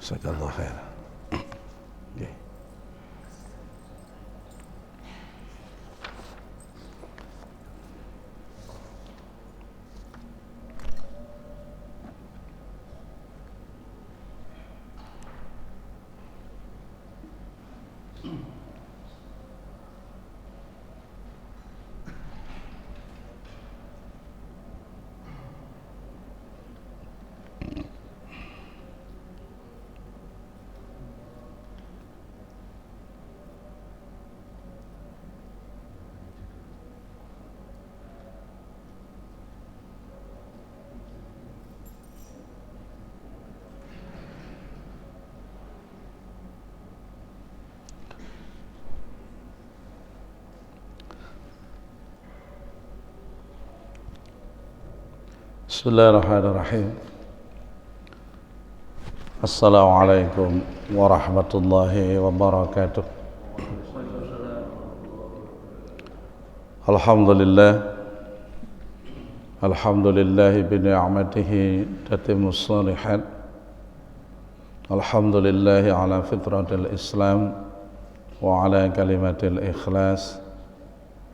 Jazakallah khair. Okay. Bismillahirrahmanirrahim. Assalamualaikum warahmatullahi wabarakatuh. Alhamdulillah bi ni'matihi tatimmus shalihat. Alhamdulillah ala fitratil Islam wa ala kalimatil ikhlas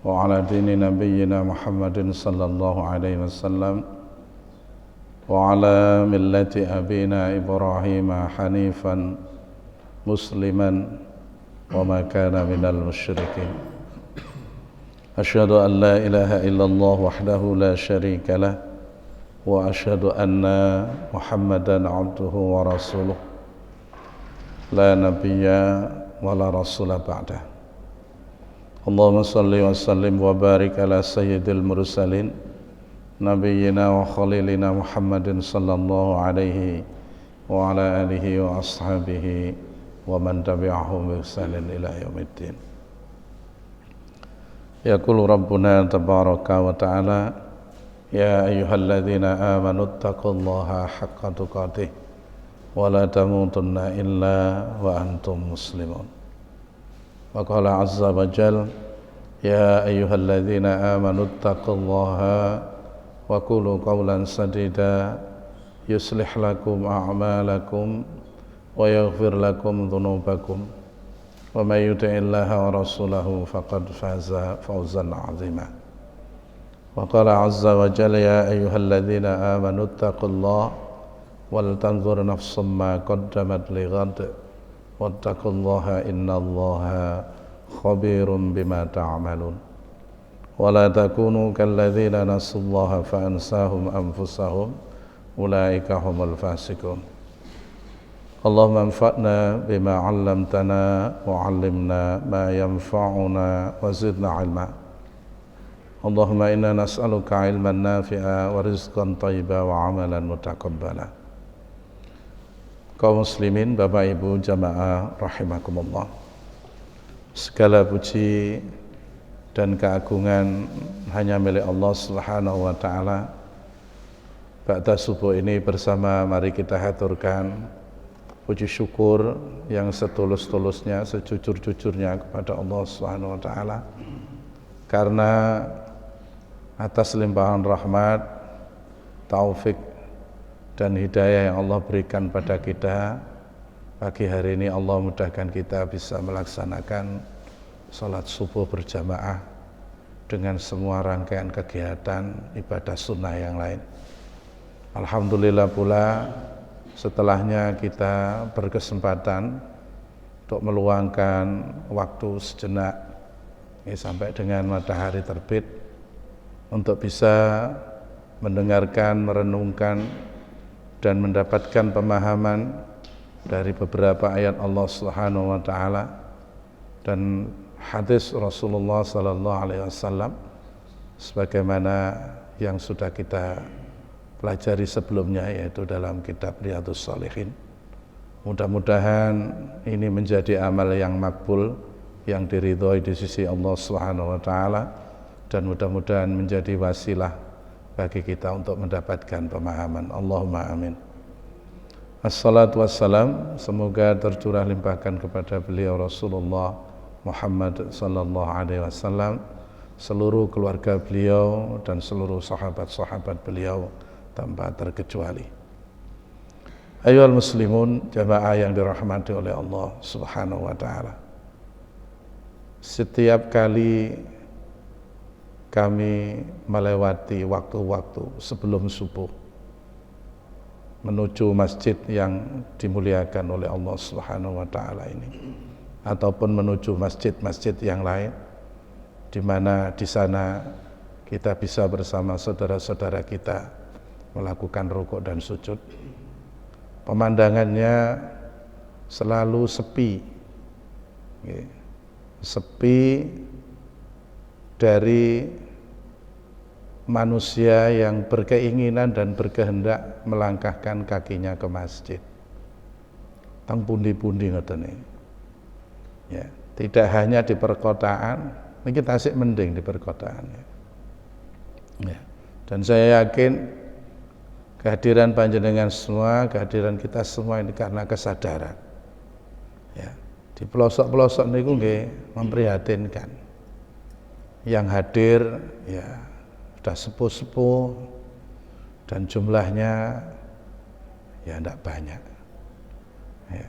wa ala dini nabiyyina Muhammadin sallallahu alaihi wasallam wa ala millati abina Ibrahim hanifan musliman wa ma kana minal musyrikin. Asyhadu an la ilaha illallah wahdahu la syarika lah wa asyhadu anna Muhammadan abduhu wa rasuluh la nabiyya wa la rasula ba'dah. Allahumma salli wa sallim wa barik ala sayyidil mursalin nabiyyina wa khalilina Muhammadin sallallahu alaihi wa ala alihi wa ashabihi wa man tabi'ahum bi ihsanin ila yaumiddin. Yaqulu rabbuna tabaraka wa ta'ala ya ayyuhalladzina amanu taqullaha haqqa tuqatih wa la tamutunna illa wa antum muslimun. Wa qala azza wa jalla ya ayyuhalladzina amanu taqullaha wa qulu qawlan sadida yuslih lakum a'malakum wa yaghfir lakum dhunubakum wa may yuti'illaha wa rasulahu faqad faza fawzan 'azima. Wa qala 'azza wa jalla ya ayyuhalladzina amanu taqullaha wal tanzur nafsum ma qaddamat lighad wattaqullaha innallaha khabirum bima ta'malun. ولا تكونوا كالذين نسوا الله فأنساهم أنفسهم أولئك هم الفاسقون. اللهم انفعنا بما علمتنا وعلمنا ما ينفعنا وزدنا علما. اللهم إنا نسألك علما نافعا ورزقا طيبا وعملا متقبلا. Kaum muslimin, Bapak Ibu jamaah rahimakumullah. Segala puji dan keagungan hanya milik Allah Subhanahu wa ta'ala. Ba'da subuh ini bersama mari kita haturkan puji syukur yang setulus-tulusnya, sejujur-jujurnya kepada Allah Subhanahu wa ta'ala, karena atas limpahan rahmat, taufik dan hidayah yang Allah berikan pada kita, pagi hari ini Allah mudahkan kita bisa melaksanakan salat subuh berjamaah dengan semua rangkaian kegiatan ibadah sunnah yang lain. Alhamdulillah pula setelahnya kita berkesempatan untuk meluangkan waktu sejenak sampai dengan matahari terbit untuk bisa mendengarkan, merenungkan dan mendapatkan pemahaman dari beberapa ayat Allah Subhanahu wa ta'ala dan hadis Rasulullah sallallahu alaihi wasallam sebagaimana yang sudah kita pelajari sebelumnya, yaitu dalam kitab Riyadhus Shalihin. Mudah-mudahan ini menjadi amal yang makbul, yang diridhoi di sisi Allah Subhanahu wa taala, dan mudah-mudahan menjadi wasilah bagi kita untuk mendapatkan pemahaman. Allahumma amin. Assalatu wassalam, semoga tercurah limpahkan kepada beliau Rasulullah Muhammad sallallahu alaihi wasallam, seluruh keluarga beliau dan seluruh sahabat-sahabat beliau tanpa terkecuali. Ayyuhal muslimun, jamaah yang dirahmati oleh Allah Subhanahu wa taala. Setiap kali kami melewati waktu-waktu sebelum subuh menuju masjid yang dimuliakan oleh Allah Subhanahu wa taala ini, ataupun menuju masjid-masjid yang lain di mana di sana kita bisa bersama saudara-saudara kita melakukan rukuk dan sujud, pemandangannya selalu sepi, sepi dari manusia yang berkeinginan dan berkehendak melangkahkan kakinya ke masjid. Tang pundi-pundi ngoten iki. Ya, tidak hanya di perkotaan, ini tasik mending di perkotaan. Ya. Dan saya yakin kehadiran panjenengan semua, kehadiran kita semua ini karena kesadaran. Ya, di pelosok-pelosok niku nggih memprihatinkan. Yang hadir ya sudah sepuh-sepuh dan jumlahnya ya tidak banyak. Ya.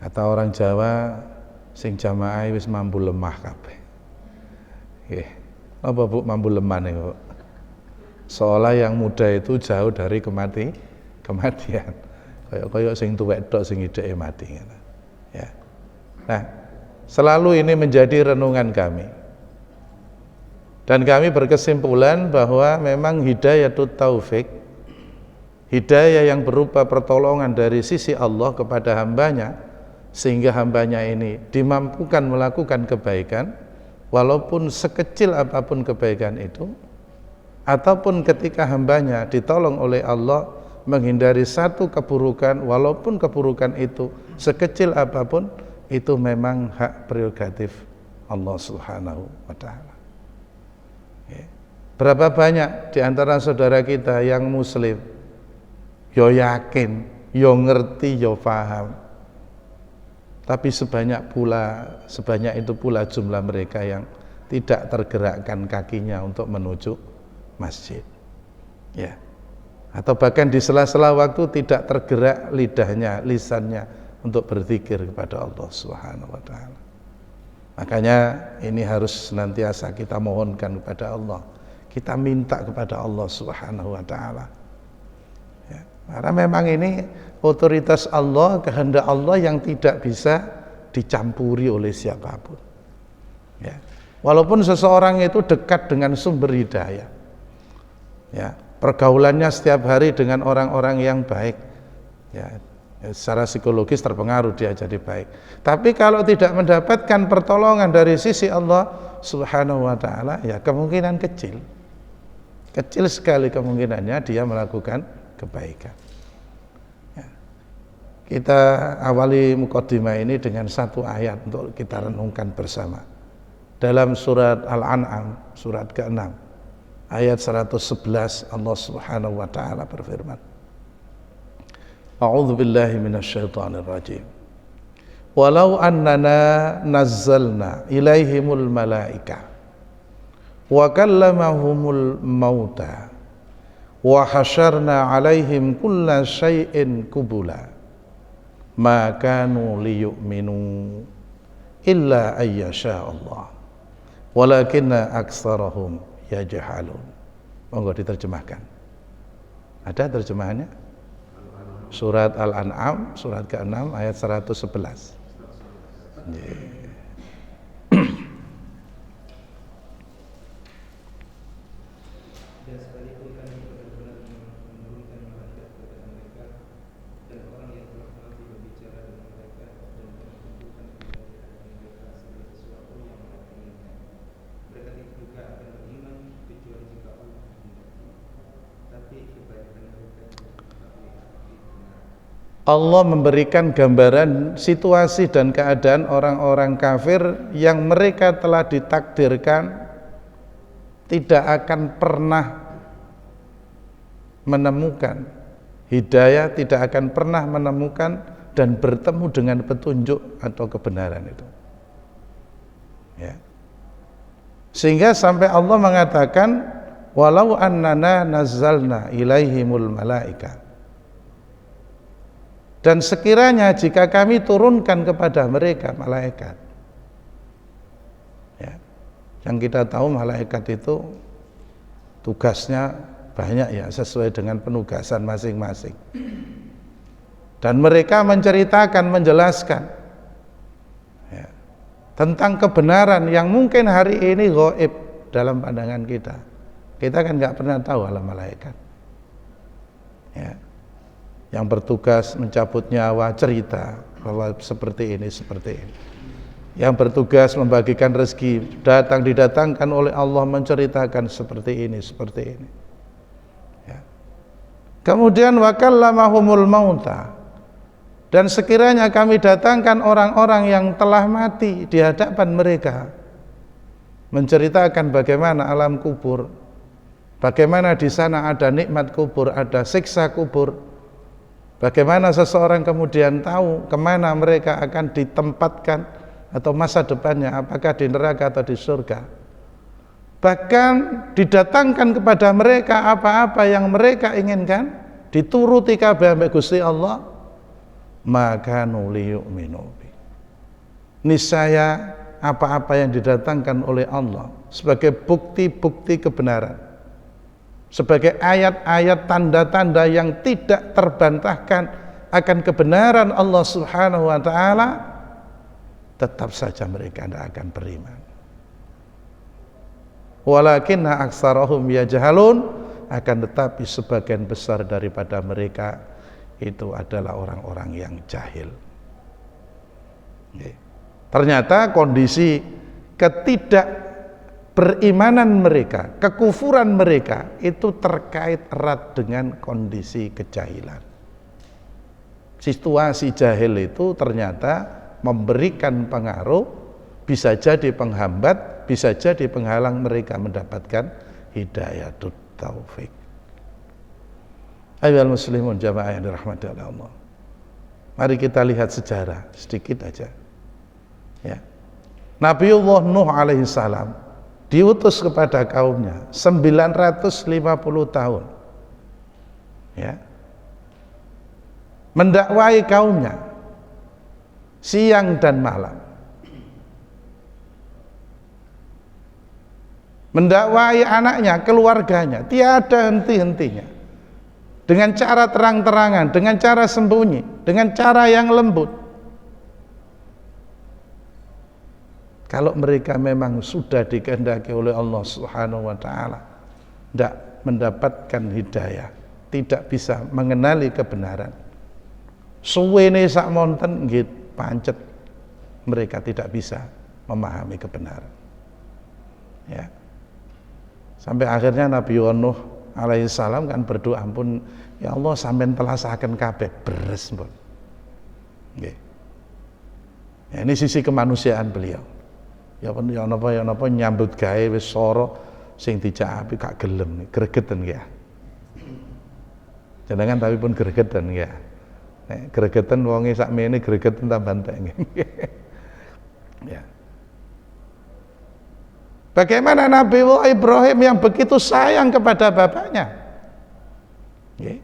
Kata orang Jawa, sing jamaah wis mambu lemah kabeh. Nggih. Apa Bu mambu lemah niku? Seolah yang muda itu jauh dari kematian. Kayak sing tuwek tok sing ideke mati. Ya. Nah, selalu ini menjadi renungan kami. Dan kami berkesimpulan bahwa memang hidayatut taufik, hidayah yang berupa pertolongan dari sisi Allah kepada hambanya, sehingga hambanya ini dimampukan melakukan kebaikan, walaupun sekecil apapun kebaikan itu, ataupun ketika hambanya ditolong oleh Allah menghindari satu keburukan, walaupun keburukan itu sekecil apapun, itu memang hak prerogatif Allah Subhanahu wa ta'ala. Berapa banyak di antara saudara kita yang muslim yo yakin, yo ngerti, yo paham, tapi sebanyak itu pula jumlah mereka yang tidak tergerakkan kakinya untuk menuju masjid, ya, atau bahkan di sela-sela waktu tidak tergerak lidahnya, lisannya untuk berzikir kepada Allah Subhanahu wa ta'ala. Makanya ini harus senantiasa kita mohonkan kepada Allah, kita minta kepada Allah Subhanahu wa ta'ala, ya, karena memang ini otoritas Allah, kehendak Allah yang tidak bisa dicampuri oleh siapapun, ya. Walaupun seseorang itu dekat dengan sumber hidayah, ya, pergaulannya setiap hari dengan orang-orang yang baik, ya, secara psikologis terpengaruh dia jadi baik, tapi kalau tidak mendapatkan pertolongan dari sisi Allah Subhanahu wa ta'ala, ya kemungkinan kecil sekali kemungkinannya dia melakukan kebaikan. Ya. Kita awali mukaddimah ini dengan satu ayat untuk kita renungkan bersama. Dalam surat Al-An'am, surat ke-6, ayat 111, Allah Subhanahu wa ta'ala berfirman, A'udzu billahi minasyaitonir rajim. Walau annana nazzalna ilaihimul malaika wa kallamahumul mauta wa hasyarna alaihim kulla syai'in kubula ma kanu liyu'minu illa ayyasha Allah walakinna aktsarahum yajhalun. Monggo diterjemahkan. Ada terjemahannya? Surat Al-An'am, surat ke-6 ayat 111. Yeah. Allah memberikan gambaran situasi dan keadaan orang-orang kafir yang mereka telah ditakdirkan tidak akan pernah menemukan hidayah, tidak akan pernah menemukan dan bertemu dengan petunjuk atau kebenaran itu, ya. Sehingga sampai Allah mengatakan walau annana nazzalna ilaihimul malaika, Dan sekiranya jika kami turunkan kepada mereka malaikat, ya, yang kita tahu malaikat itu tugasnya banyak ya, sesuai dengan penugasan masing-masing. Dan mereka menceritakan, menjelaskan ya, tentang kebenaran yang mungkin hari ini gaib dalam pandangan kita. Kita kan nggak pernah tahu alam malaikat. Ya. Yang bertugas mencabut nyawa cerita bahwa seperti ini, seperti ini. Yang bertugas membagikan rezeki didatangkan oleh Allah menceritakan seperti ini, seperti ini. Ya. Kemudian wa kallamahumul mauta, dan sekiranya kami datangkan orang-orang yang telah mati di hadapan mereka, menceritakan bagaimana alam kubur, bagaimana di sana ada nikmat kubur, ada siksa kubur, bagaimana seseorang kemudian tahu kemana mereka akan ditempatkan atau masa depannya, apakah di neraka atau di surga. Bahkan didatangkan kepada mereka apa-apa yang mereka inginkan, dituruti kabeh ambek Gusti Allah, maka nuli yu'minu bi. Niscaya apa-apa yang didatangkan oleh Allah sebagai bukti-bukti kebenaran, sebagai ayat-ayat tanda-tanda yang tidak terbantahkan akan kebenaran Allah Subhanahu wa ta'ala, tetap saja mereka tidak akan beriman. Walakinna aktsarahum yajhalun, akan tetapi sebagian besar daripada mereka itu adalah orang-orang yang jahil. Ternyata kondisi ketidakberimanan mereka, kekufuran mereka itu terkait erat dengan kondisi kejahilan. Situasi jahil itu ternyata memberikan pengaruh, bisa jadi penghambat, bisa jadi penghalang mereka mendapatkan hidayatut taufik. Ayyuhal muslimun jamaah yang dirahmati oleh Allah, mari kita lihat sejarah sedikit aja ya. Nabiullah Nuh alaihi salam diutus kepada kaumnya 950 tahun ya, mendakwai kaumnya siang dan malam, mendakwai anaknya, keluarganya, tiada henti-hentinya, dengan cara terang-terangan, dengan cara sembunyi, dengan cara yang lembut. Kalau mereka memang sudah dikehendaki oleh Allah Subhanahu wa ta'ala, tidak mendapatkan hidayah, tidak bisa mengenali kebenaran, suwene sak monten nggih pancet mereka tidak bisa memahami kebenaran ya. Sampai akhirnya Nabi Nuh alaihi salam kan berdoa, ampun ya Allah sampean telasaken kabeh beres pun. Nggih. Ya, ini sisi kemanusiaan beliau. Ya napa nyambut gawe wis soro sing dijakapi gak gelem, gregeten ya. Jenengan tapi pun gregeten ya. Nek gregeten wonge sakmene gregeten tambah entek nggih. Ya. Bagaimana Nabi Ibrahim yang begitu sayang kepada bapaknya? Okay.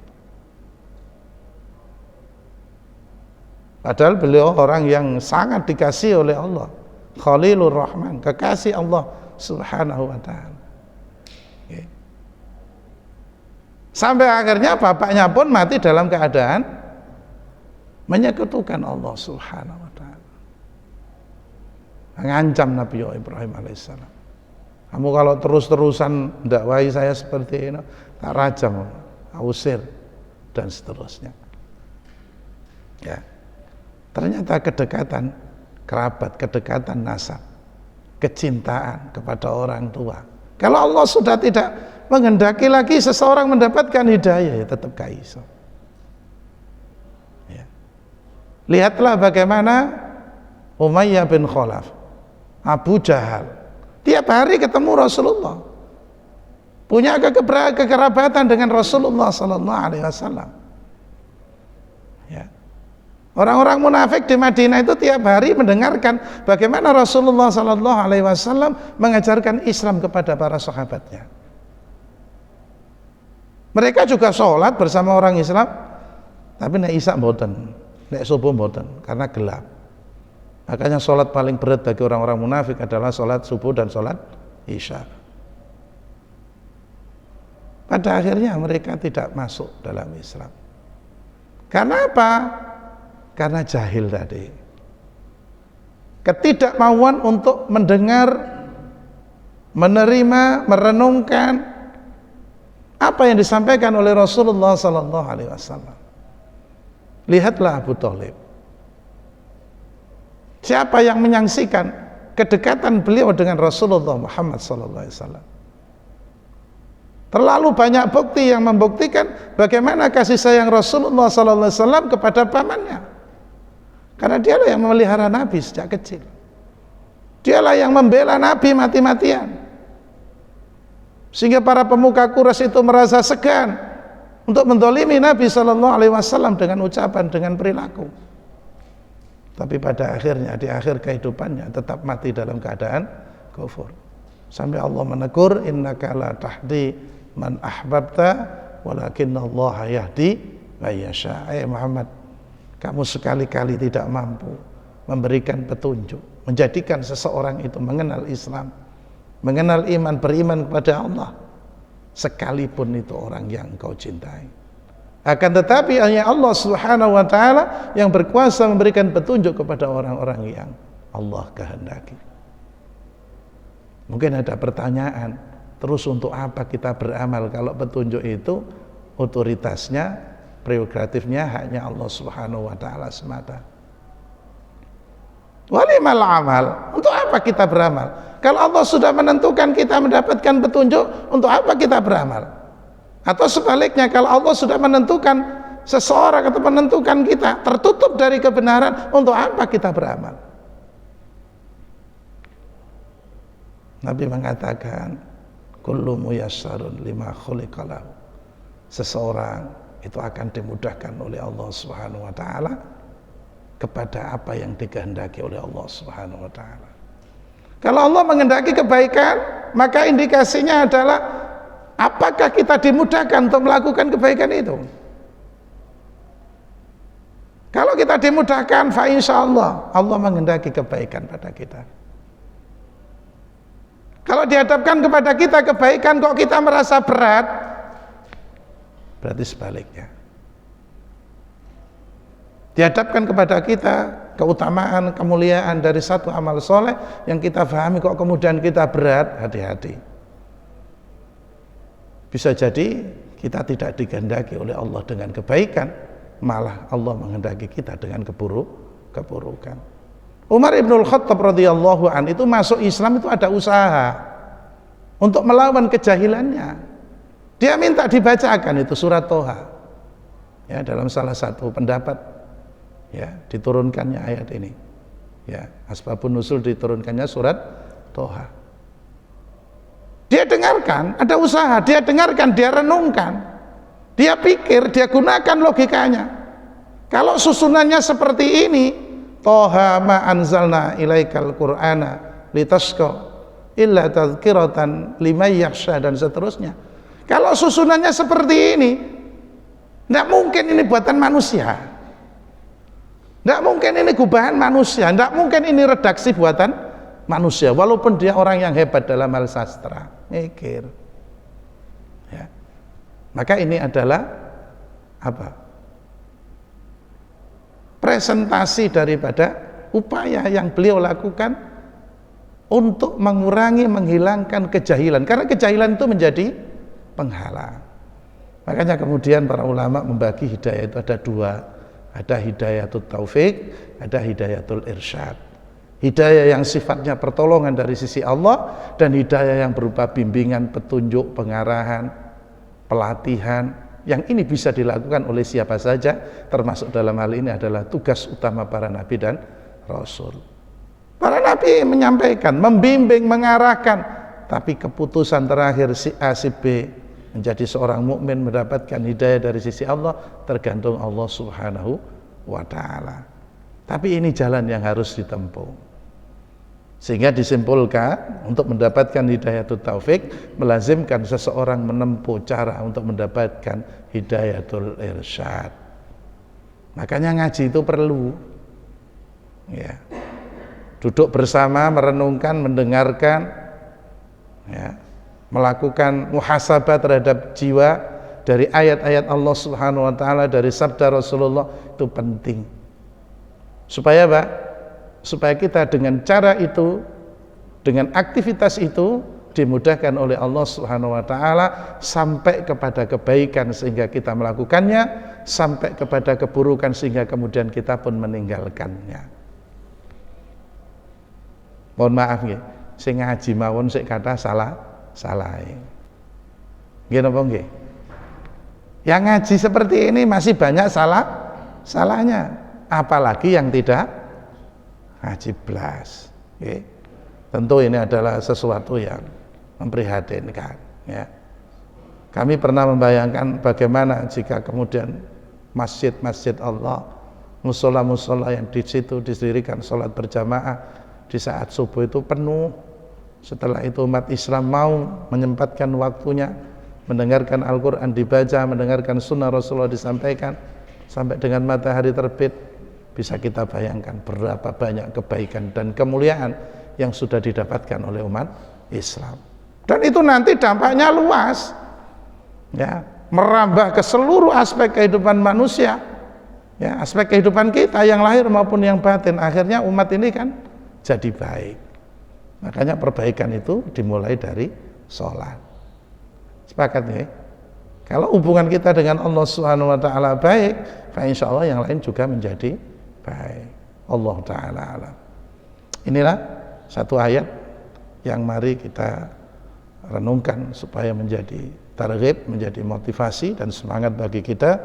Padahal beliau orang yang sangat dikasihi oleh Allah, Khalilur Rahman, kekasih Allah Subhanahu wa ta'ala. Okay. Sampai akhirnya bapaknya pun mati dalam keadaan menyekutukan Allah Subhanahu wa ta'ala. Mengancam Nabi Ibrahim alaihissalam. Kamu kalau terus-terusan dakwai saya seperti ini, tak rajam, usir, dan seterusnya. Ya, ternyata kedekatan kerabat, kedekatan nasab, kecintaan kepada orang tua. Kalau Allah sudah tidak menghendaki lagi seseorang mendapatkan hidayah, ya tetap gak iso. Ya. Lihatlah bagaimana Umayyah bin Khalaf, Abu Jahal, tiap hari ketemu Rasulullah, punya kekerabatan dengan Rasulullah sallallahu alaihi wasallam. Ya. Orang-orang munafik di Madinah itu tiap hari mendengarkan bagaimana Rasulullah sallallahu alaihi wasallam mengajarkan Islam kepada para sahabatnya. Mereka juga sholat bersama orang Islam, tapi nek isak mboten, nek subuh mboten karena gelap. Makanya sholat paling berat bagi orang-orang munafik adalah sholat subuh dan sholat isya. Pada akhirnya mereka tidak masuk dalam Islam. Karena apa? Karena jahil tadi. Ketidakmauan untuk mendengar, menerima, merenungkan apa yang disampaikan oleh Rasulullah sallallahu alaihi wasallam. Lihatlah Abu Thalib. Siapa yang menyaksikan kedekatan beliau dengan Rasulullah Muhammad sallallahu alaihi wasallam? Terlalu banyak bukti yang membuktikan bagaimana kasih sayang Rasulullah sallallahu alaihi wasallam kepada pamannya. Karena dialah yang memelihara Nabi sejak kecil. Dialah yang membela Nabi mati-matian. Sehingga para pemuka Quraisy itu merasa segan untuk mendolimi Nabi sallallahu alaihi wasallam dengan ucapan, dengan perilaku. Tapi pada akhirnya, di akhir kehidupannya tetap mati dalam keadaan kufur. Sampai Allah menegur, innaka la tahdi man ahbabta walakinallaha yahdi man yasha. Muhammad, kamu sekali-kali tidak mampu memberikan petunjuk, menjadikan seseorang itu mengenal Islam, mengenal iman, beriman kepada Allah, sekalipun itu orang yang engkau cintai. Akan tetapi hanya Allah Subhanahu wa ta'ala yang berkuasa memberikan petunjuk kepada orang-orang yang Allah kehendaki. Mungkin ada pertanyaan, terus untuk apa kita beramal kalau petunjuk itu otoritasnya, prerogatifnya hanya Allah Subhanahu wa ta'ala semata? Walimal amal, untuk apa kita beramal? Kalau Allah sudah menentukan kita mendapatkan petunjuk, untuk apa kita beramal? Atau sebaliknya, kalau Allah sudah menentukan seseorang atau menentukan kita tertutup dari kebenaran, untuk apa kita beramal? Nabi mengatakan, kullu muyassarun lima khuliqa lahu. Seseorang itu akan dimudahkan oleh Allah Subhanahu wa ta'ala kepada apa yang dikehendaki oleh Allah Subhanahu wa ta'ala. Kalau Allah menghendaki kebaikan, maka indikasinya adalah apakah kita dimudahkan untuk melakukan kebaikan itu. Kalau kita dimudahkan, fa insyaallah Allah menghendaki kebaikan pada kita. Kalau dihadapkan kepada kita kebaikan kok kita merasa berat, berarti sebaliknya. Dihadapkan kepada kita keutamaan, kemuliaan dari satu amal soleh yang kita pahami kok kemudian kita berat, hati-hati. Bisa jadi kita tidak dikehendaki oleh Allah dengan kebaikan, malah Allah menghendaki kita dengan keburukan. Umar ibnul Khattab radhiyallahu an itu masuk Islam itu ada usaha untuk melawan kejahilannya. Dia minta dibacakan itu surat Toha. Ya, dalam salah satu pendapat ya diturunkannya ayat ini. Ya, asbabun nuzul diturunkannya surat Toha. Dia dengarkan, ada usaha, dia dengarkan, dia renungkan, dia pikir, dia gunakan logikanya. Kalau susunannya seperti ini, Toha ma anzalna ilaikal qur'ana litasqa illa tadhkiratan liman yakhsha dan seterusnya. Kalau susunannya seperti ini, tidak mungkin ini buatan manusia, tidak mungkin ini gubahan manusia, tidak mungkin ini redaksi buatan manusia, walaupun dia orang yang hebat dalam hal sastra, mikir. Ya. Maka ini adalah apa? Presentasi daripada upaya yang beliau lakukan untuk mengurangi, menghilangkan kejahilan, karena kejahilan itu menjadi penghalang. Makanya kemudian para ulama membagi hidayah itu ada dua, ada hidayatul taufik, ada hidayatul irsyad. Hidayah yang sifatnya pertolongan dari sisi Allah, dan hidayah yang berupa bimbingan, petunjuk, pengarahan, pelatihan, yang ini bisa dilakukan oleh siapa saja, termasuk dalam hal ini adalah tugas utama para nabi dan rasul. Para nabi menyampaikan, membimbing, mengarahkan, tapi keputusan terakhir si A si B menjadi seorang mukmin mendapatkan hidayah dari sisi Allah tergantung Allah Subhanahu wa ta'ala. Tapi ini jalan yang harus ditempuh. Sehingga disimpulkan untuk mendapatkan hidayatul taufik melazimkan seseorang menempuh cara untuk mendapatkan hidayatul irsyad. Makanya ngaji itu perlu. Ya. Duduk bersama, merenungkan, mendengarkan, ya, melakukan muhasabah terhadap jiwa dari ayat-ayat Allah Subhanahu wa taala, dari sabda Rasulullah, itu penting. Supaya apa? Supaya kita dengan cara itu, dengan aktivitas itu dimudahkan oleh Allah Subhanahu wa taala sampai kepada kebaikan sehingga kita melakukannya, sampai kepada keburukan sehingga kemudian kita pun meninggalkannya. Mohon maaf nggih, sing ngaji mawon sik kata salah. Nggih napa nggih? Yang ngaji seperti ini masih banyak salahnya, apalagi yang tidak ngaji blas. Nggih. Tentu ini adalah sesuatu yang memprihatinkan, ya. Kami pernah membayangkan bagaimana jika kemudian masjid-masjid Allah, musola-musola yang di situ didirikan sholat berjamaah di saat subuh itu penuh. Setelah itu umat Islam mau menyempatkan waktunya mendengarkan Al-Quran dibaca, mendengarkan sunnah Rasulullah disampaikan sampai dengan matahari terbit. Bisa kita bayangkan berapa banyak kebaikan dan kemuliaan yang sudah didapatkan oleh umat Islam. Dan itu nanti dampaknya luas, ya, merambah ke seluruh aspek kehidupan manusia, ya, aspek kehidupan kita yang lahir maupun yang batin. Akhirnya umat ini kan jadi baik. Makanya perbaikan itu dimulai dari sholat. Sepakat ya? Kalau hubungan kita dengan Allah Subhanahu wa taala baik, insya Allah yang lain juga menjadi baik. Allah taala alam. Inilah satu ayat yang mari kita renungkan supaya menjadi targhib, menjadi motivasi dan semangat bagi kita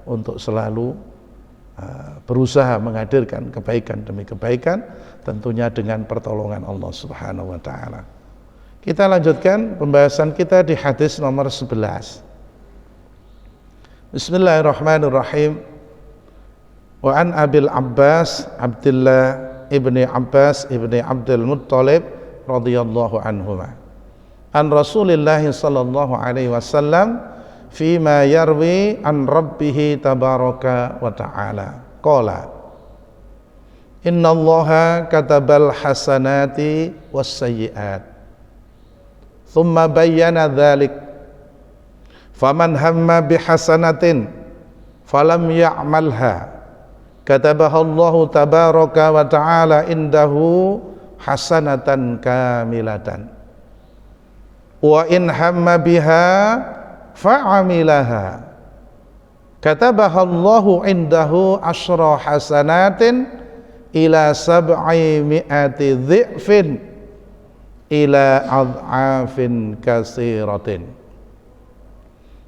untuk selalu berusaha menghadirkan kebaikan demi kebaikan, tentunya dengan pertolongan Allah Subhanahu wa taala. Kita lanjutkan pembahasan kita di hadis nomor 11. Bismillahirrahmanirrahim. Wa an Abil Abbas Abdullah ibni Abbas ibni Abdul Muttalib radhiyallahu anhuma an Rasulillah sallallahu alaihi wasallam fima yarwi an rabbih tabaraka wa ta'ala qala innallaha katabal hasanati was sayyi'at thumma bayyana dzalik faman hamma bihasanatin falam ya'malha katabahallahu tabaraka wa ta'ala indahu hasanatan kamilatan wa in hamma biha fa'amilaha katabahallahu indahu asyra hasanatin ila sab'i mi'ati dhi'fin ila ad'afin kasiratin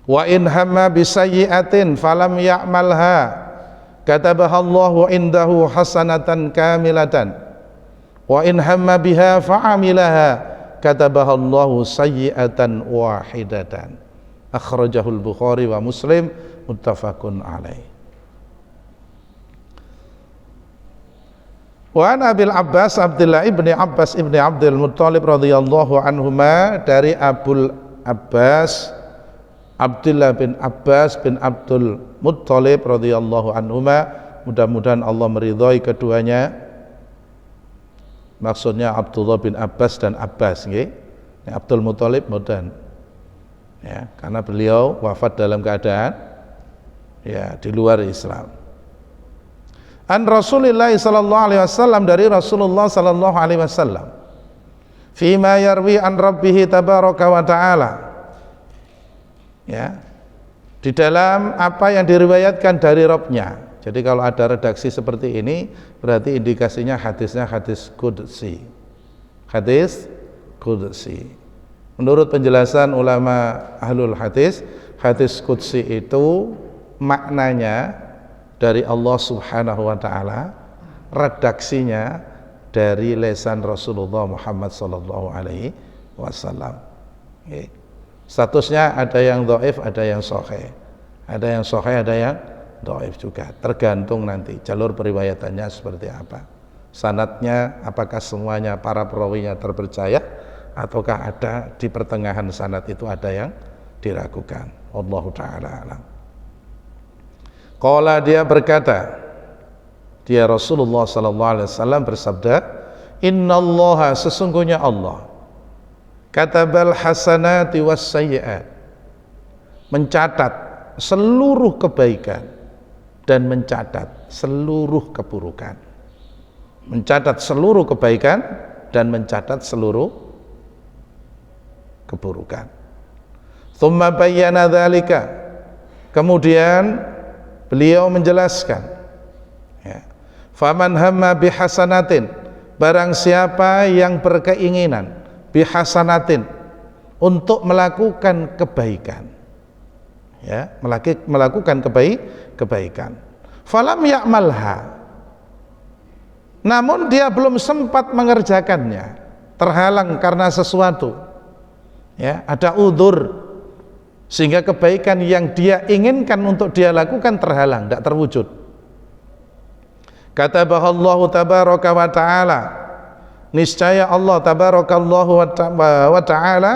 wa in hamma bisayyi'atin falam ya'malha katabahallahu indahu hasanatan kamilatan wa in hamma biha fa'amilaha katabahallahu sayyi'atan wahidatan. Akhrajahul Bukhari wa Muslim muttafaqun alaih. Wa an Abil Abbas Abdullah ibni Abbas ibni Abdul Muttalib radhiyallahu anhuma, dari Abul Abbas Abdullah bin Abbas bin Abdul Muttalib radhiyallahu anhuma, mudah-mudahan Allah meridhai keduanya. Maksudnya Abdullah bin Abbas dan Abbas, nggih. Abdul Muttalib modern. Ya, karena beliau wafat dalam keadaan ya di luar Islam. An Rasulillah sallallahu alaihi wasallam, dari Rasulullah sallallahu alaihi wasallam. Fima yarwi an rabbih tabaraka wa ta'ala. Ya. Di dalam apa yang diriwayatkan dari Rabb-Nya. Jadi kalau ada redaksi seperti ini berarti indikasinya hadisnya hadis qudsi. Hadis qudsi. Menurut penjelasan ulama ahlul hadis, hadis qudsi itu maknanya dari Allah Subhanahu wa taala, redaksinya dari lisan Rasulullah Muhammad sallallahu alaihi wasallam. Statusnya ada yang dhaif, ada yang sahih. Ada yang sahih, ada yang dhaif juga, tergantung nanti jalur periwayatannya seperti apa, sanadnya apakah semuanya para perawinya terpercaya ataukah ada di pertengahan sanad itu ada yang diragukan. Wallahu ta'ala alam. Qala, dia berkata, dia Rasulullah sallallahu alaihi wasallam bersabda, innallaha, sesungguhnya Allah, katabal hasanati was sayyi'at, mencatat seluruh kebaikan dan mencatat seluruh keburukan. Mencatat seluruh kebaikan dan mencatat seluruh keburukan. Tsumma bayyana dzalika, kemudian beliau menjelaskan, ya, faman hamma bihasanatin, barang siapa yang berkeinginan bihasanatin, untuk melakukan kebaikan, ya, melakukan kebaikan, falam ya'malha, namun dia belum sempat mengerjakannya, terhalang karena sesuatu, ya, ada udzur, sehingga kebaikan yang dia inginkan untuk dia lakukan terhalang, tidak terwujud. Katabahallahu tabaraka wa ta'ala, niscaya Allah tabarakallahu wa ta'ala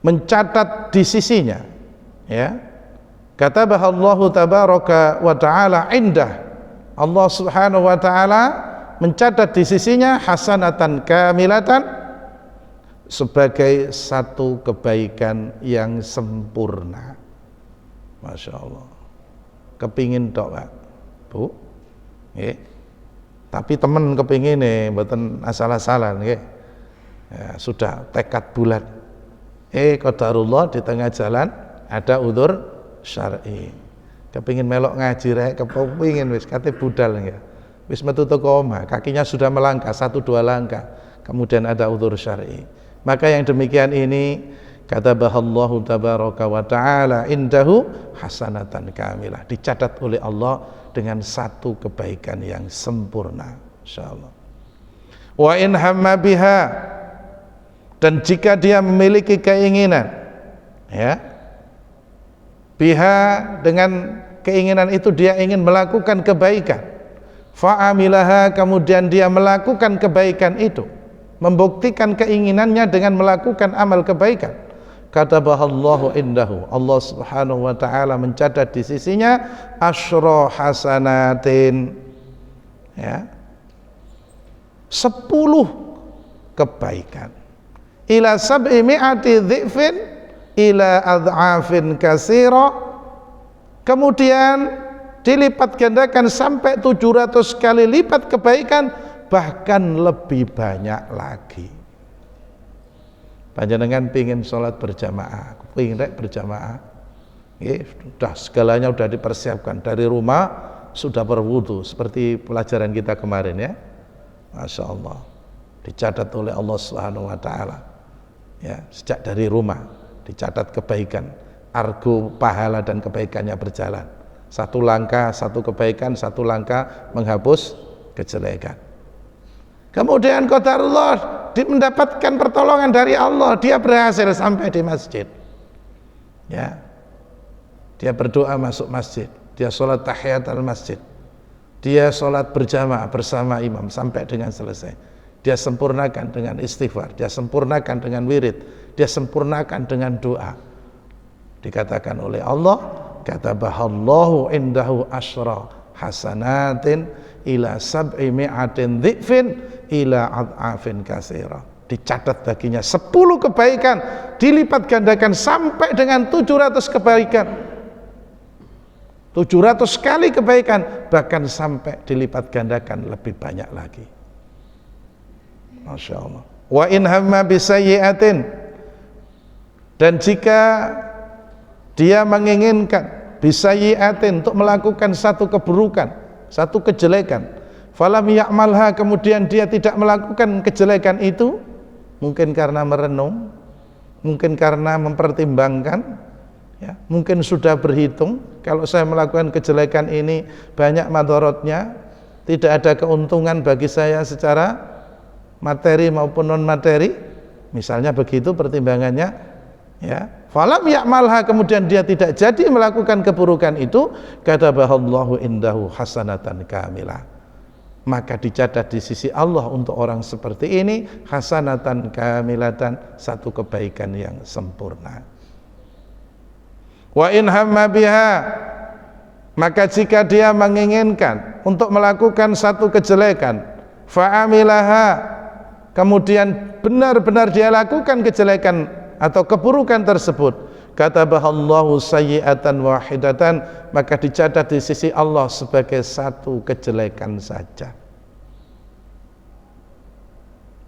mencatat di sisinya, ya, katabahallahu tabaraka wa ta'ala indah, Allah subhanahu wa ta'ala mencatat di sisinya hasanatan kamilatan, sebagai satu kebaikan yang sempurna. Masya Allah. Kepingin tok Pak, Bu, tapi temen kepingin nih, mboten asal-asalan, ya, sudah tekad bulat. Qadarullah, di tengah jalan ada udzur syar'i. Kepingin melok ngaji rek, kepingin wis kate budal ya. Wis metu teko omah, kakinya sudah melangkah 1-2 langkah, kemudian ada udzur syar'i. Maka yang demikian ini katabahallahu tabaraka wa ta'ala indahu hasanatan kamilah, dicatat oleh Allah dengan satu kebaikan yang sempurna, insyaallah. Wa in hamma biha, dan jika dia memiliki keinginan, ya, biha, dengan keinginan itu dia ingin melakukan kebaikan, fa'amilaha, kemudian dia melakukan kebaikan itu, membuktikan keinginannya dengan melakukan amal kebaikan, katabahallahu indahu, Allah subhanahu wa ta'ala mencatat di sisinya asyra hasanatin, ya, 10 kebaikan, ila sab'i mi'ati dhi'fin ila adha'afin katsira, kemudian dilipat gandakan sampai 700 kali lipat kebaikan, bahkan lebih banyak lagi. Panjenengan pingin sholat berjamaah, pingin berjamaah, sudah segalanya sudah dipersiapkan dari rumah, sudah berwudu seperti pelajaran kita kemarin, ya, masya Allah, dicatat oleh Allah Subhanahu Wa Taala, ya, sejak dari rumah dicatat kebaikan, argo pahala dan kebaikannya berjalan, satu langkah satu kebaikan, satu langkah menghapus kejelekan. Kemudian qadarullah, mendapatkan pertolongan dari Allah, dia berhasil sampai di masjid, ya, dia berdoa masuk masjid, dia sholat tahiyatul masjid, dia sholat berjamaah bersama imam sampai dengan selesai, dia sempurnakan dengan istighfar, dia sempurnakan dengan wirid, dia sempurnakan dengan doa. Dikatakan oleh Allah, katabahallahu indahu asyra hasanatin ila sab'i mi'atin dhi'fin ila ad'afin katsira, dicatat baginya 10 kebaikan, dilipat gandakan sampai dengan 700 kebaikan, 700 kali kebaikan, bahkan sampai dilipat gandakan lebih banyak lagi. Masya Allah. Wa in hamma bisayyi'atin, dan jika dia menginginkan bisayyi'atin, untuk melakukan satu keburukan, satu kejelekan, falam ya'malha, kemudian dia tidak melakukan kejelekan itu, mungkin karena merenung, mungkin karena mempertimbangkan, ya, mungkin sudah berhitung, kalau saya melakukan kejelekan ini banyak madharatnya, tidak ada keuntungan bagi saya secara materi maupun non materi, misalnya begitu pertimbangannya, ya, falam ya'malha, kemudian dia tidak jadi melakukan keburukan itu, katabahallahu indahu hasanatan kamilah, maka dicatat di sisi Allah untuk orang seperti ini hasanatan kamilatan, satu kebaikan yang sempurna. Wa in hamma biha, Maka jika dia menginginkan untuk melakukan satu kejelekan, fa'amilaha, kemudian benar-benar dia lakukan kejelekan atau keburukan tersebut, katabahallahu sayyi'atan wahidatan, maka dicatat di sisi Allah sebagai satu kejelekan saja.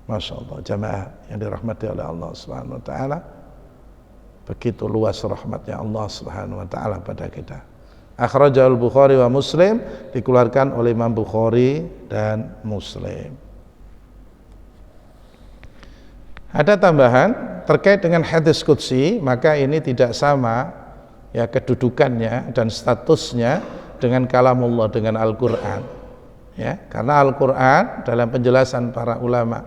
Masya Allah, jamaah yang dirahmati oleh Allah Subhanahu wa ta'ala, begitu luas rahmatnya Allah Subhanahu wa ta'ala pada kita. Akhrajahul Bukhari wa Muslim, dikeluarkan oleh Imam Bukhari dan Muslim. Ada tambahan terkait dengan hadis qudsi, maka ini tidak sama ya kedudukannya dan statusnya dengan kalamullah, dengan Al-Qur'an. Ya, karena Al-Qur'an dalam penjelasan para ulama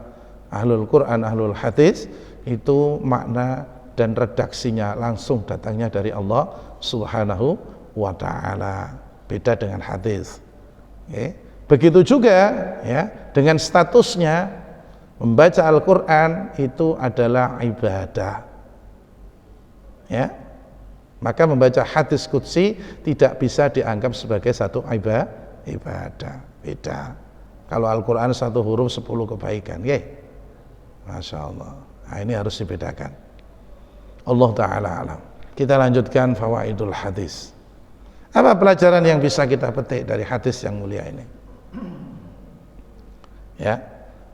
Ahlul Qur'an, Ahlul Hadis, itu makna dan redaksinya langsung datangnya dari Allah Subhanahu wa ta'ala, beda dengan hadis. Okay. Begitu juga ya dengan statusnya, membaca Al-Qur'an itu adalah ibadah. Ya. Maka membaca hadis qudsi tidak bisa dianggap sebagai satu ibadah. Beda. Kalau Al-Qur'an satu huruf 10 kebaikan, ya. Masya Allah. Nah, ini harus dibedakan. Allah Ta'ala alam. Kita lanjutkan fawaidul hadis. Apa pelajaran yang bisa kita petik dari hadis yang mulia ini? Ya.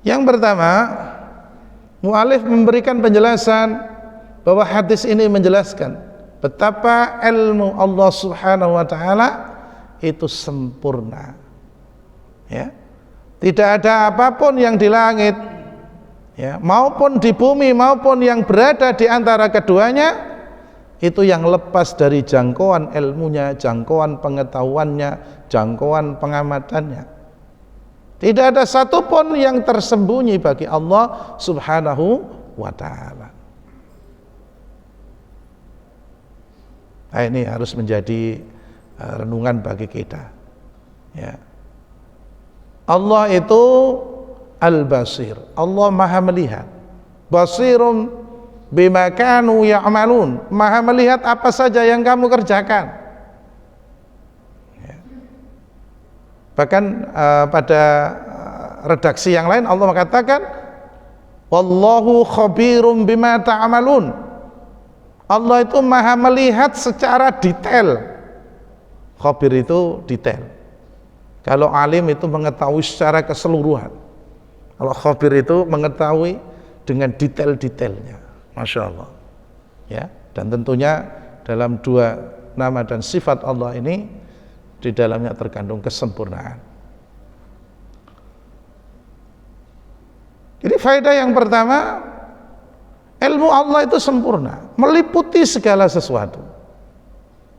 Yang pertama, mu'alif memberikan penjelasan bahwa hadis ini menjelaskan betapa ilmu Allah Subhanahu wa ta'ala itu sempurna. Ya. Tidak ada apapun yang di langit, ya, maupun di bumi, maupun yang berada di antara keduanya, itu yang lepas dari jangkauan ilmunya, jangkauan pengetahuannya, jangkauan pengamatannya. Tidak ada satupun yang tersembunyi bagi Allah Subhanahu wa ta'ala. Nah, ini harus menjadi renungan bagi kita. Ya. Allah itu Al-Basir, Allah Maha melihat. Basirum bima kanu ya'malun, Maha melihat apa saja yang kamu kerjakan. Ya. Bahkan pada redaksi yang lain Allah mengatakan wallahu khabirum bima ta'malun. Allah itu Maha melihat secara detail. Khabir itu detail. Kalau alim itu mengetahui secara keseluruhan. Kalau khabir itu mengetahui dengan detail-detailnya. Masya Allah. Ya, dan tentunya dalam dua nama dan sifat Allah ini di dalamnya terkandung kesempurnaan. Jadi faedah yang pertama, ilmu Allah itu sempurna, meliputi segala sesuatu.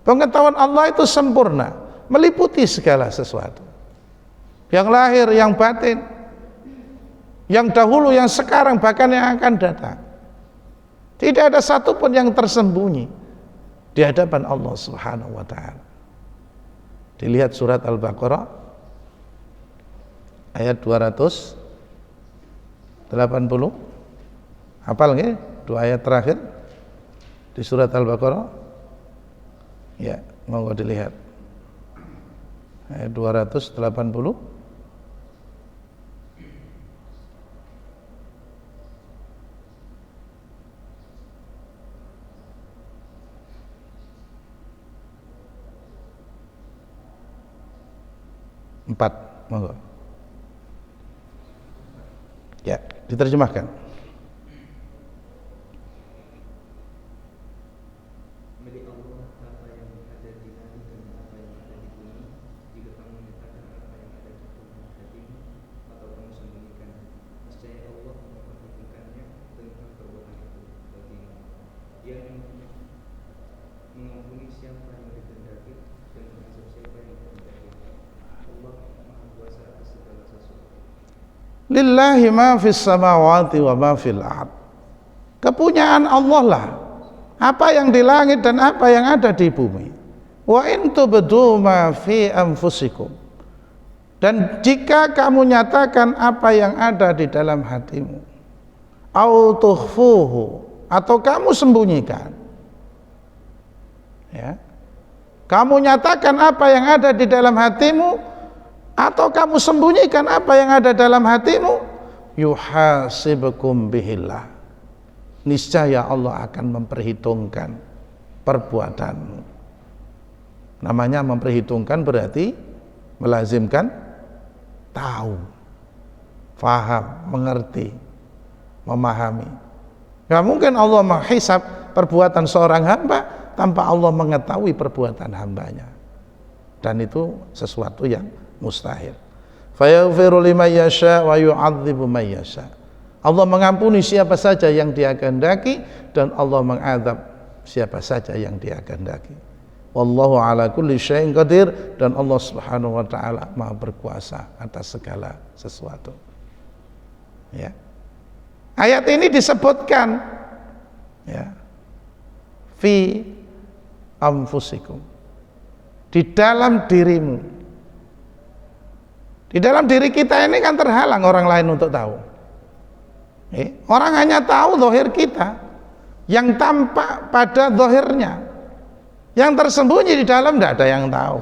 Pengetahuan Allah itu sempurna, meliputi segala sesuatu. Yang lahir, yang batin, yang dahulu, yang sekarang, bahkan yang akan datang. Tidak ada satupun yang tersembunyi di hadapan Allah Subhanahu wa ta'ala. Dilihat surat Al-Baqarah ayat 280. Hafal nggih? Dua ayat terakhir di surat Al-Baqarah. Ya, monggo dilihat. Ayat 280. Empat, monggo. Ya, diterjemahkan. Milik Allah apa yang ada di langit dan apa yang ada di bumi. Jika kamu menyatakan apa yang ada di dalam hatimu atau kamu sembunyikan, niscaya Allah memperhitungkannya tentang perbuatan itu bagimu. Dia mengampuni siapa yang dikehendaki dan mengazab siapa yang dikehendaki. Allah Maha Kuasa atas segala sesuatu. Lillahi ma fis samawati wa ma fil ard. Kepunyaan Allah lah apa yang di langit dan apa yang ada di bumi. Wa in tubdu ma fi anfusikum. Dan jika kamu nyatakan apa yang ada di dalam hatimu, au tukhfuhu, atau kamu sembunyikan, ya, Kamu nyatakan apa yang ada di dalam hatimu atau kamu sembunyikan apa yang ada dalam hatimu, yuhasibukum bihillah, niscaya Allah akan memperhitungkan perbuatanmu. Namanya memperhitungkan berarti melazimkan tahu, faham, mengerti, memahami. Gak mungkin Allah menghisab perbuatan seorang hamba tanpa Allah mengetahui perbuatan hambanya, dan itu sesuatu yang mustahil. Fayaghfiru liman yasha wa yu'adzibu man yasha. Allah mengampuni siapa saja yang Dia kehendaki dan Allah mengadab siapa saja yang Dia kehendaki. Wallahu ala kulli syai'in qadir, dan Allah Subhanahu wa taala Maha berkuasa atas segala sesuatu. Ya. Ayat ini disebutkan ya, fi anfusikum, di dalam dirimu. Di dalam diri kita ini kan terhalang orang lain untuk tahu. Orang hanya tahu zahir kita, yang tampak pada zahirnya, yang tersembunyi di dalam tidak ada yang tahu.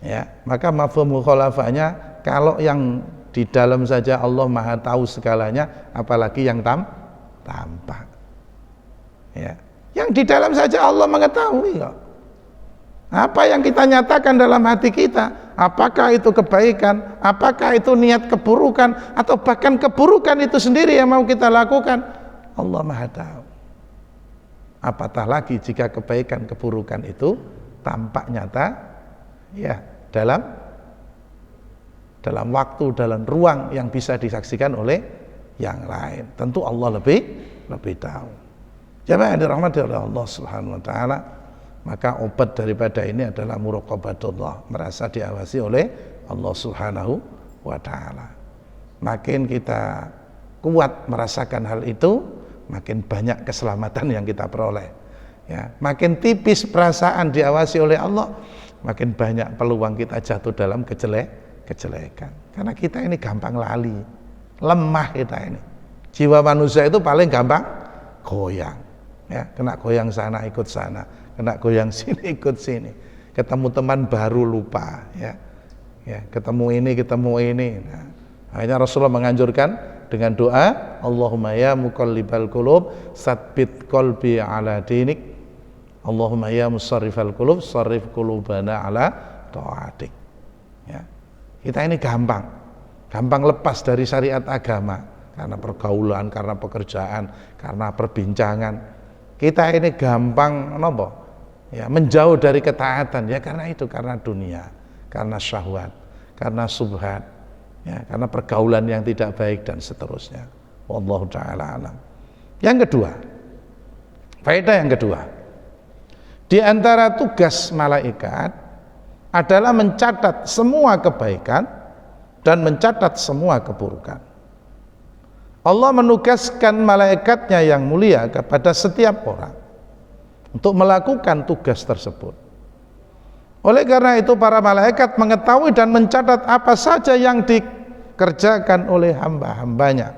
Ya, maka mafhum mukhalafahnya, kalau yang di dalam saja Allah Maha tahu segalanya, apalagi yang tampak. Ya. Yang di dalam saja Allah mengetahui kok. Apa yang kita nyatakan dalam hati kita, apakah itu kebaikan, apakah itu niat keburukan, atau bahkan keburukan itu sendiri yang mau kita lakukan, Allah Maha tahu. Apatah lagi jika kebaikan keburukan itu tampak nyata ya dalam waktu, dalam ruang yang bisa disaksikan oleh yang lain. Tentu Allah lebih tahu. Jamaah yang dirahmati oleh Allah Subhanahu wa taala, maka obat daripada ini adalah muraqabatullah, merasa diawasi oleh Allah Subhanahu wa taala. Makin kita kuat merasakan hal itu, makin banyak keselamatan yang kita peroleh. Ya, makin tipis perasaan diawasi oleh Allah, makin banyak peluang kita jatuh dalam kejelekan. Karena kita ini gampang lali, lemah kita ini. Jiwa manusia itu paling gampang goyang. Ya, kena goyang sana ikut sana, kena goyang sini ikut sini. Ketemu teman baru lupa, ya. Ya, ketemu ini. Nah, akhirnya Rasulullah menganjurkan dengan doa, Allahumma ya muqallibal qulub, tsabbit qalbi ala dinik. Allahumma ya musarrifal qulub, sarrif qulubana ala taatik. Ya. Kita ini gampang lepas dari syariat agama karena pergaulan, karena pekerjaan, karena perbincangan. Kita ini gampang ya, menjauh dari ketaatan ya karena dunia, karena syahwat, karena subhat, ya, karena pergaulan yang tidak baik dan seterusnya. Wallahu taala alam. Yang kedua, faedah yang kedua, di antara tugas malaikat adalah mencatat semua kebaikan dan mencatat semua keburukan. Allah menugaskan malaikatnya yang mulia kepada setiap orang untuk melakukan tugas tersebut. Oleh karena itu para malaikat mengetahui dan mencatat apa saja yang dikerjakan oleh hamba-hambanya.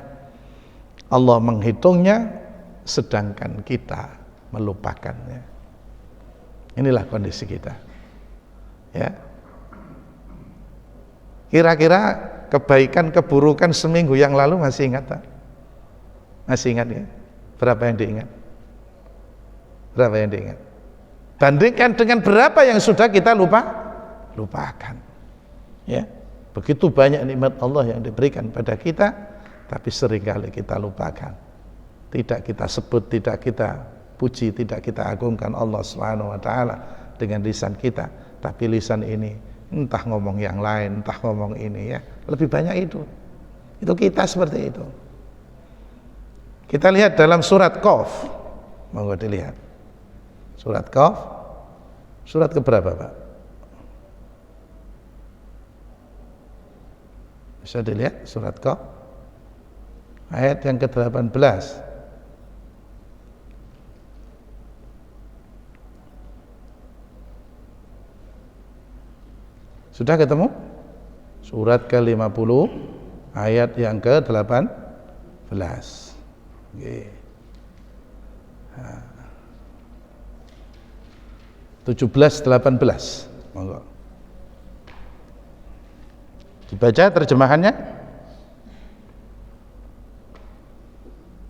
Allah menghitungnya sedangkan kita melupakannya. Inilah kondisi kita. Ya. Kira-kira kebaikan keburukan seminggu yang lalu masih ingat tak? Masih ingat ya? Berapa yang diingat? Berapa yang diingat? Bandingkan dengan berapa yang sudah kita lupakan. Ya. Begitu banyak nikmat Allah yang diberikan pada kita, tapi seringkali kita lupakan. Tidak kita sebut, tidak kita puji, tidak kita agungkan Allah Subhanahu wa taala dengan lisan kita, tapi lisan ini entah ngomong yang lain, entah ngomong ini ya. Lebih banyak itu. Itu kita seperti itu. Kita lihat dalam surat Qaf. Monggo dilihat. Surat Qaf. Surat keberapa, Pak? Bisa dilihat surat Qaf. Ayat yang ke-18. Sudah ketemu? Surat ke-50 ayat yang ke-18. 17, 18. Monggo. Dibaca terjemahannya.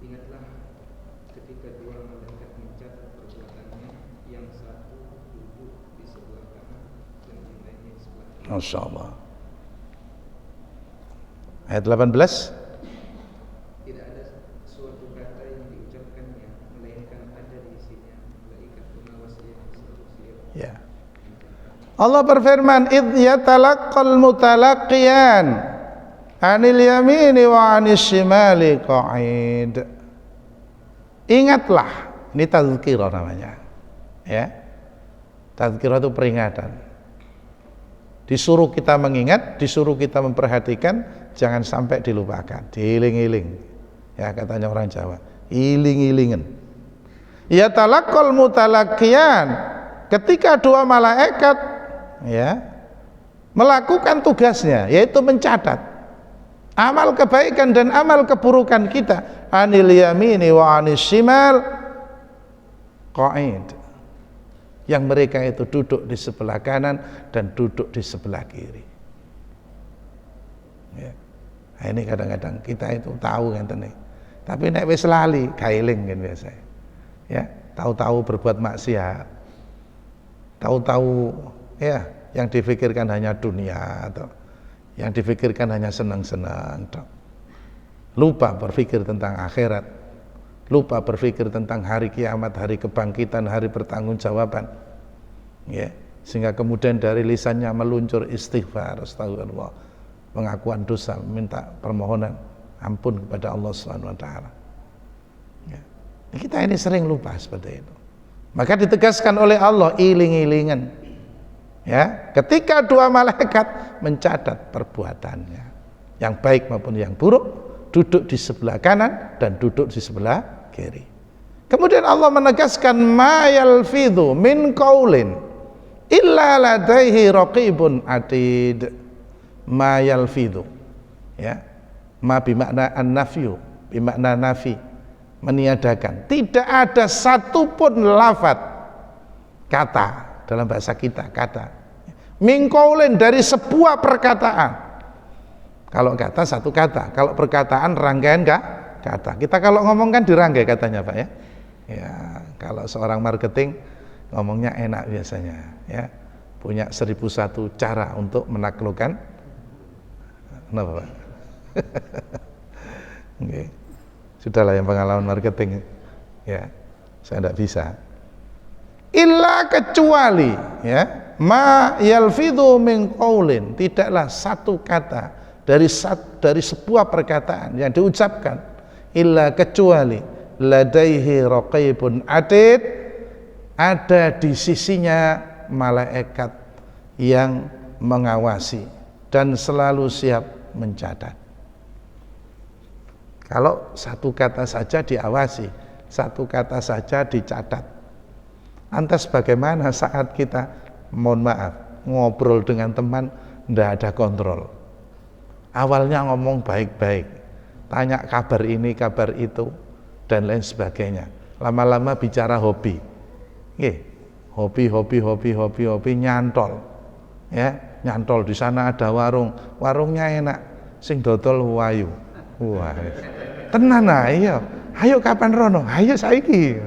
Ingatlah ketika dua malaikat mencatat perbuatannya, yang satu duduk di sebelah kanan dan yang lainnya di sebelah kiri. Masya Allah. Ayat 18. Tidak ada suatu kata yang diucapkannya, melainkan ada di isinya malaikat pengawas yang selalu siap. Ya. Allah berfirman, "Idh yatalaqqal mutalaqqiyan 'anil yamini wa 'anis shimali qa'id." Ingatlah, ini tazkirah namanya. Ya. Tazkirah itu peringatan. Disuruh kita mengingat, disuruh kita memperhatikan, jangan sampai dilupakan, diiling-iling. Ya, katanya orang Jawa, iling-ilingen. Yatalaqqal mutalaqqiyan, ketika dua malaikat ya melakukan tugasnya, yaitu mencatat amal kebaikan dan amal keburukan kita, anil yamini wa anis shimal qa'id, yang mereka itu duduk di sebelah kanan dan duduk di sebelah kiri. Ya. Nah, ini kadang-kadang kita itu tahu kan, tapi nek wis lali kailing kan biasa. Ya, tahu-tahu berbuat maksiat, tahu-tahu ya yang difikirkan hanya dunia, atau yang difikirkan hanya senang-senang, lupa berpikir tentang akhirat, lupa berpikir tentang hari kiamat, hari kebangkitan, hari pertanggungjawaban, ya, sehingga kemudian dari lisannya meluncur istighfar, astagfirullah, pengakuan dosa, minta permohonan ampun kepada Allah Subhanahu wa taala. Ya. Kita ini sering lupa seperti itu. Maka ditegaskan oleh Allah, iling-ilingan. Ya, ketika dua malaikat mencatat perbuatannya, yang baik maupun yang buruk, duduk di sebelah kanan dan duduk di sebelah kiri. Kemudian Allah menegaskan, ma yalfidhu min qaulin illa ladaihi raqibun atid. Ma yalfidhu, ya, ma bimakna an-nafyu, bimakna nafi, meniadakan. Tidak ada satupun lafaz, kata dalam bahasa kita, kata min qaulin, dari sebuah perkataan. Kalau kata satu kata, kalau perkataan rangkaian kata. Kita kalau ngomong kan dirangkai katanya Pak ya. Ya, kalau seorang marketing ngomongnya enak biasanya, ya. Punya 1001 cara untuk menaklukkan. Kenapa Pak? Oke. Sudahlah yang pengalaman marketing. Ya, saya tidak bisa. Illa, kecuali, ya, ma yalfidhu min qaulin, tidaklah satu kata dari sebuah perkataan yang diucapkan, illa, kecuali ladaihi raqibun atid, ada di sisinya malaikat yang mengawasi dan selalu siap mencatat. Kalau satu kata saja diawasi, satu kata saja dicatat, lantas bagaimana saat kita, mohon maaf, ngobrol dengan teman, tidak ada kontrol. Awalnya ngomong baik-baik, tanya kabar ini, kabar itu, dan lain sebagainya. Lama-lama bicara hobi. Hobi, nyantol. Ya, nyantol, di sana ada warung, warungnya enak, sing dodol wayu. Wah, tenan ayo kapan rono? Ayo saiki.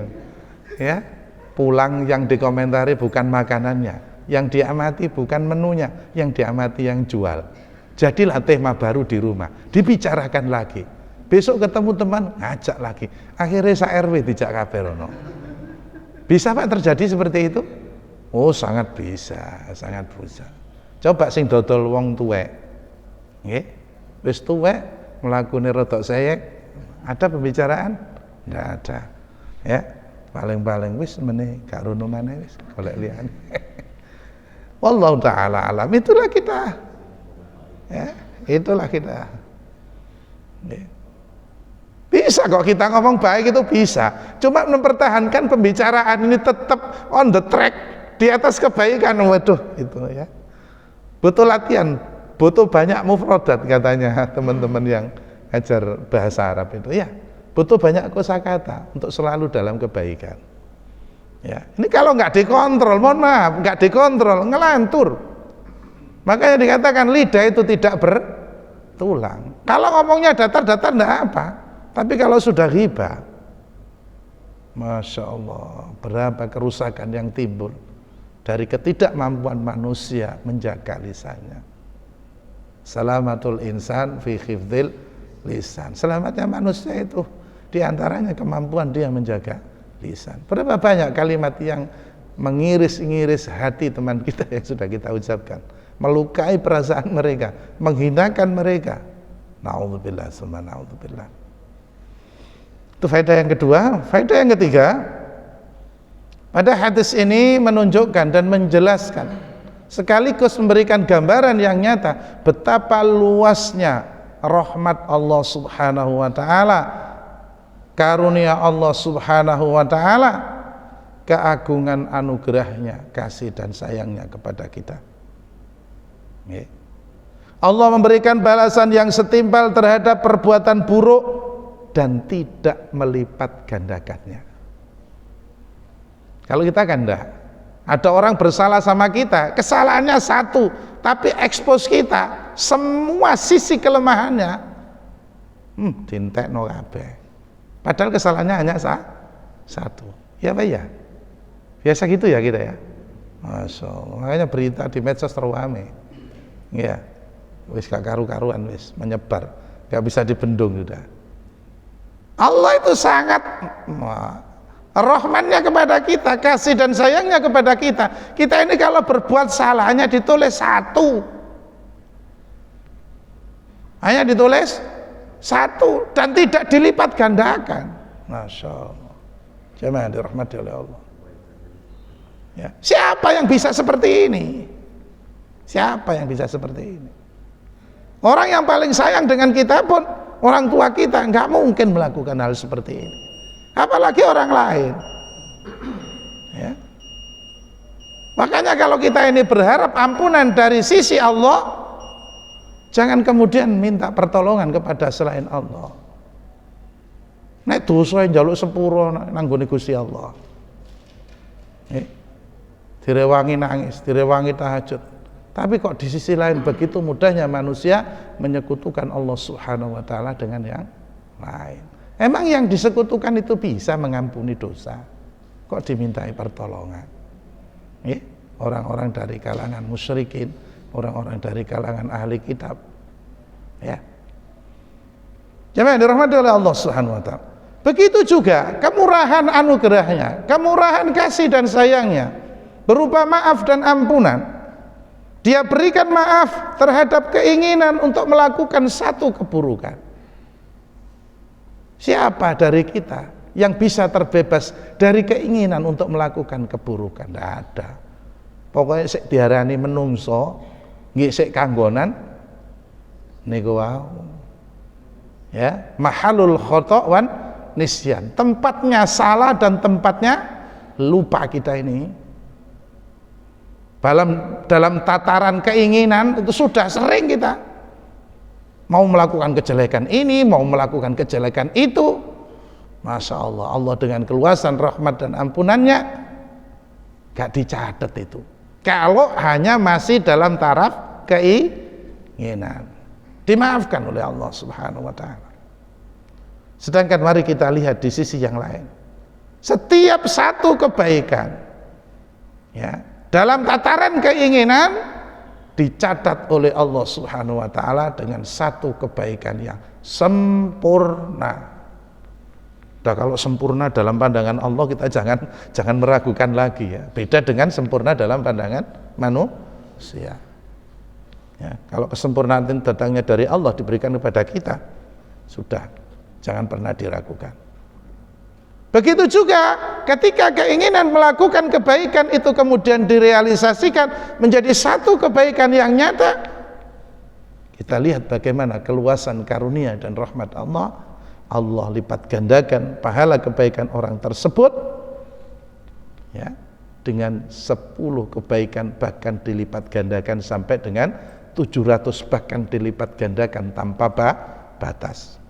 Ya. Pulang yang dikomentari bukan makanannya, yang diamati bukan menunya, yang diamati yang jual. Jadilah tema baru di rumah, dibicarakan lagi. Besok ketemu teman, ngajak lagi. Akhirnya sa-RW dijak kabeh rono. Bisa Pak terjadi seperti itu? Oh, sangat bisa, sangat bisa. Coba sing dodol wong tuwek. Nggih. Wis tuwek, mlakune rodok seyek, ada pembicaraan? Enggak ada. Ya. Paling-paling wis meneh gak rono maneh wis golek liyane. Wallahu taala alam. Itulah kita. Ya, itulah kita. Ya. Bisa kok kita ngomong baik, itu bisa. Cuma mempertahankan pembicaraan ini tetap on the track, di atas kebaikan. Waduh, itu ya. Butuh latihan, butuh banyak mufradat katanya teman-teman yang ajar bahasa Arab itu. Ya. Butuh banyak kosakata untuk selalu dalam kebaikan. Ya, ini kalau nggak dikontrol, mohon maaf, nggak dikontrol, ngelantur. Makanya dikatakan lidah itu tidak bertulang. Kalau ngomongnya datar-datar enggak apa, tapi kalau sudah ghibah, Masya Allah, berapa kerusakan yang timbul dari ketidakmampuan manusia menjaga lisannya. Salamatul insan fi khifdil lisan. Selamatnya manusia itu diantaranya kemampuan dia menjaga lisan. Berapa banyak kalimat yang mengiris-ngiris hati teman kita yang sudah kita ucapkan, melukai perasaan mereka, menghinakan mereka. Na'udzubillah, summa na'udzubillah. Itu faedah yang kedua. Faedah yang ketiga, pada hadis ini menunjukkan dan menjelaskan sekaligus memberikan gambaran yang nyata betapa luasnya rahmat Allah Subhanahu wa taala, karunia Allah Subhanahu wa taala, keagungan anugerahnya, kasih dan sayangnya kepada kita. Allah memberikan balasan yang setimpal terhadap perbuatan buruk dan tidak melipat gandakannya. Kalau kita kan enggak, ada orang bersalah sama kita, kesalahannya satu, tapi expose kita semua sisi kelemahannya, dintekno kabeh. Padahal kesalahannya hanya satu. Ya Pak ya, biasa gitu ya kita ya. Masya Allah. Makanya berita di medsos terwame. Ya, wis gak karu-karuan, wis menyebar, gak bisa dibendung sudah. Allah itu sangat rahmannya kepada kita, kasih dan sayangnya kepada kita. Kita ini kalau berbuat salah hanya ditulis satu, hanya ditulis satu dan tidak dilipat gandakan. Masya Allah. Jemaah dirahmati oleh Allah. Ya. Siapa yang bisa seperti ini? Siapa yang bisa seperti ini? Orang yang paling sayang dengan kita pun, orang tua kita, nggak mungkin melakukan hal seperti ini. Apalagi orang lain. Ya. Makanya kalau kita ini berharap ampunan dari sisi Allah, jangan kemudian minta pertolongan kepada selain Allah. Nek dosa njaluk sepuro nang nggone Gusti Allah. Direwangi nangis, direwangi tahajud. Tapi kok di sisi lain begitu mudahnya manusia menyekutukan Allah Subhanahu wa taala dengan yang lain. Emang yang disekutukan itu bisa mengampuni dosa? Kok dimintai pertolongan? Orang-orang dari kalangan musyrikin, orang-orang dari kalangan ahli kitab. Ya. Jemaah dirahmati oleh Allah Subhanahu wa taala. Begitu juga kemurahan anugerahnya, kemurahan kasih dan sayangnya berupa maaf dan ampunan. Dia berikan maaf terhadap keinginan untuk melakukan satu keburukan. Siapa dari kita yang bisa terbebas dari keinginan untuk melakukan keburukan? Tidak ada. Pokoknya sik diarani menungso, nggih sik kanggonan niku wau. Ya, mahalul khata' wan nisyan. Tempatnya salah dan tempatnya lupa kita ini. Dalam tataran keinginan itu sudah sering kita mau melakukan kejelekan ini, mau melakukan kejelekan itu. Masya Allah, Allah dengan keluasan rahmat dan ampunannya gak dicatat itu. Kalau hanya masih dalam taraf keinginan, dimaafkan oleh Allah Subhanahu wa taala. Sedangkan mari kita lihat di sisi yang lain. Setiap satu kebaikan, ya, dalam tataran keinginan dicatat oleh Allah Subhanahu wa taala dengan satu kebaikan yang sempurna. Nah, kalau sempurna dalam pandangan Allah kita jangan meragukan lagi ya. Beda dengan sempurna dalam pandangan manusia. Ya, kalau kesempurnaan datangnya dari Allah diberikan kepada kita, sudah jangan pernah diragukan. Begitu juga ketika keinginan melakukan kebaikan itu kemudian direalisasikan menjadi satu kebaikan yang nyata, kita lihat bagaimana keluasan karunia dan rahmat Allah. Allah lipat gandakan pahala kebaikan orang tersebut ya, dengan 10 kebaikan, bahkan dilipat gandakan sampai dengan 700, bahkan dilipat gandakan tanpa batas.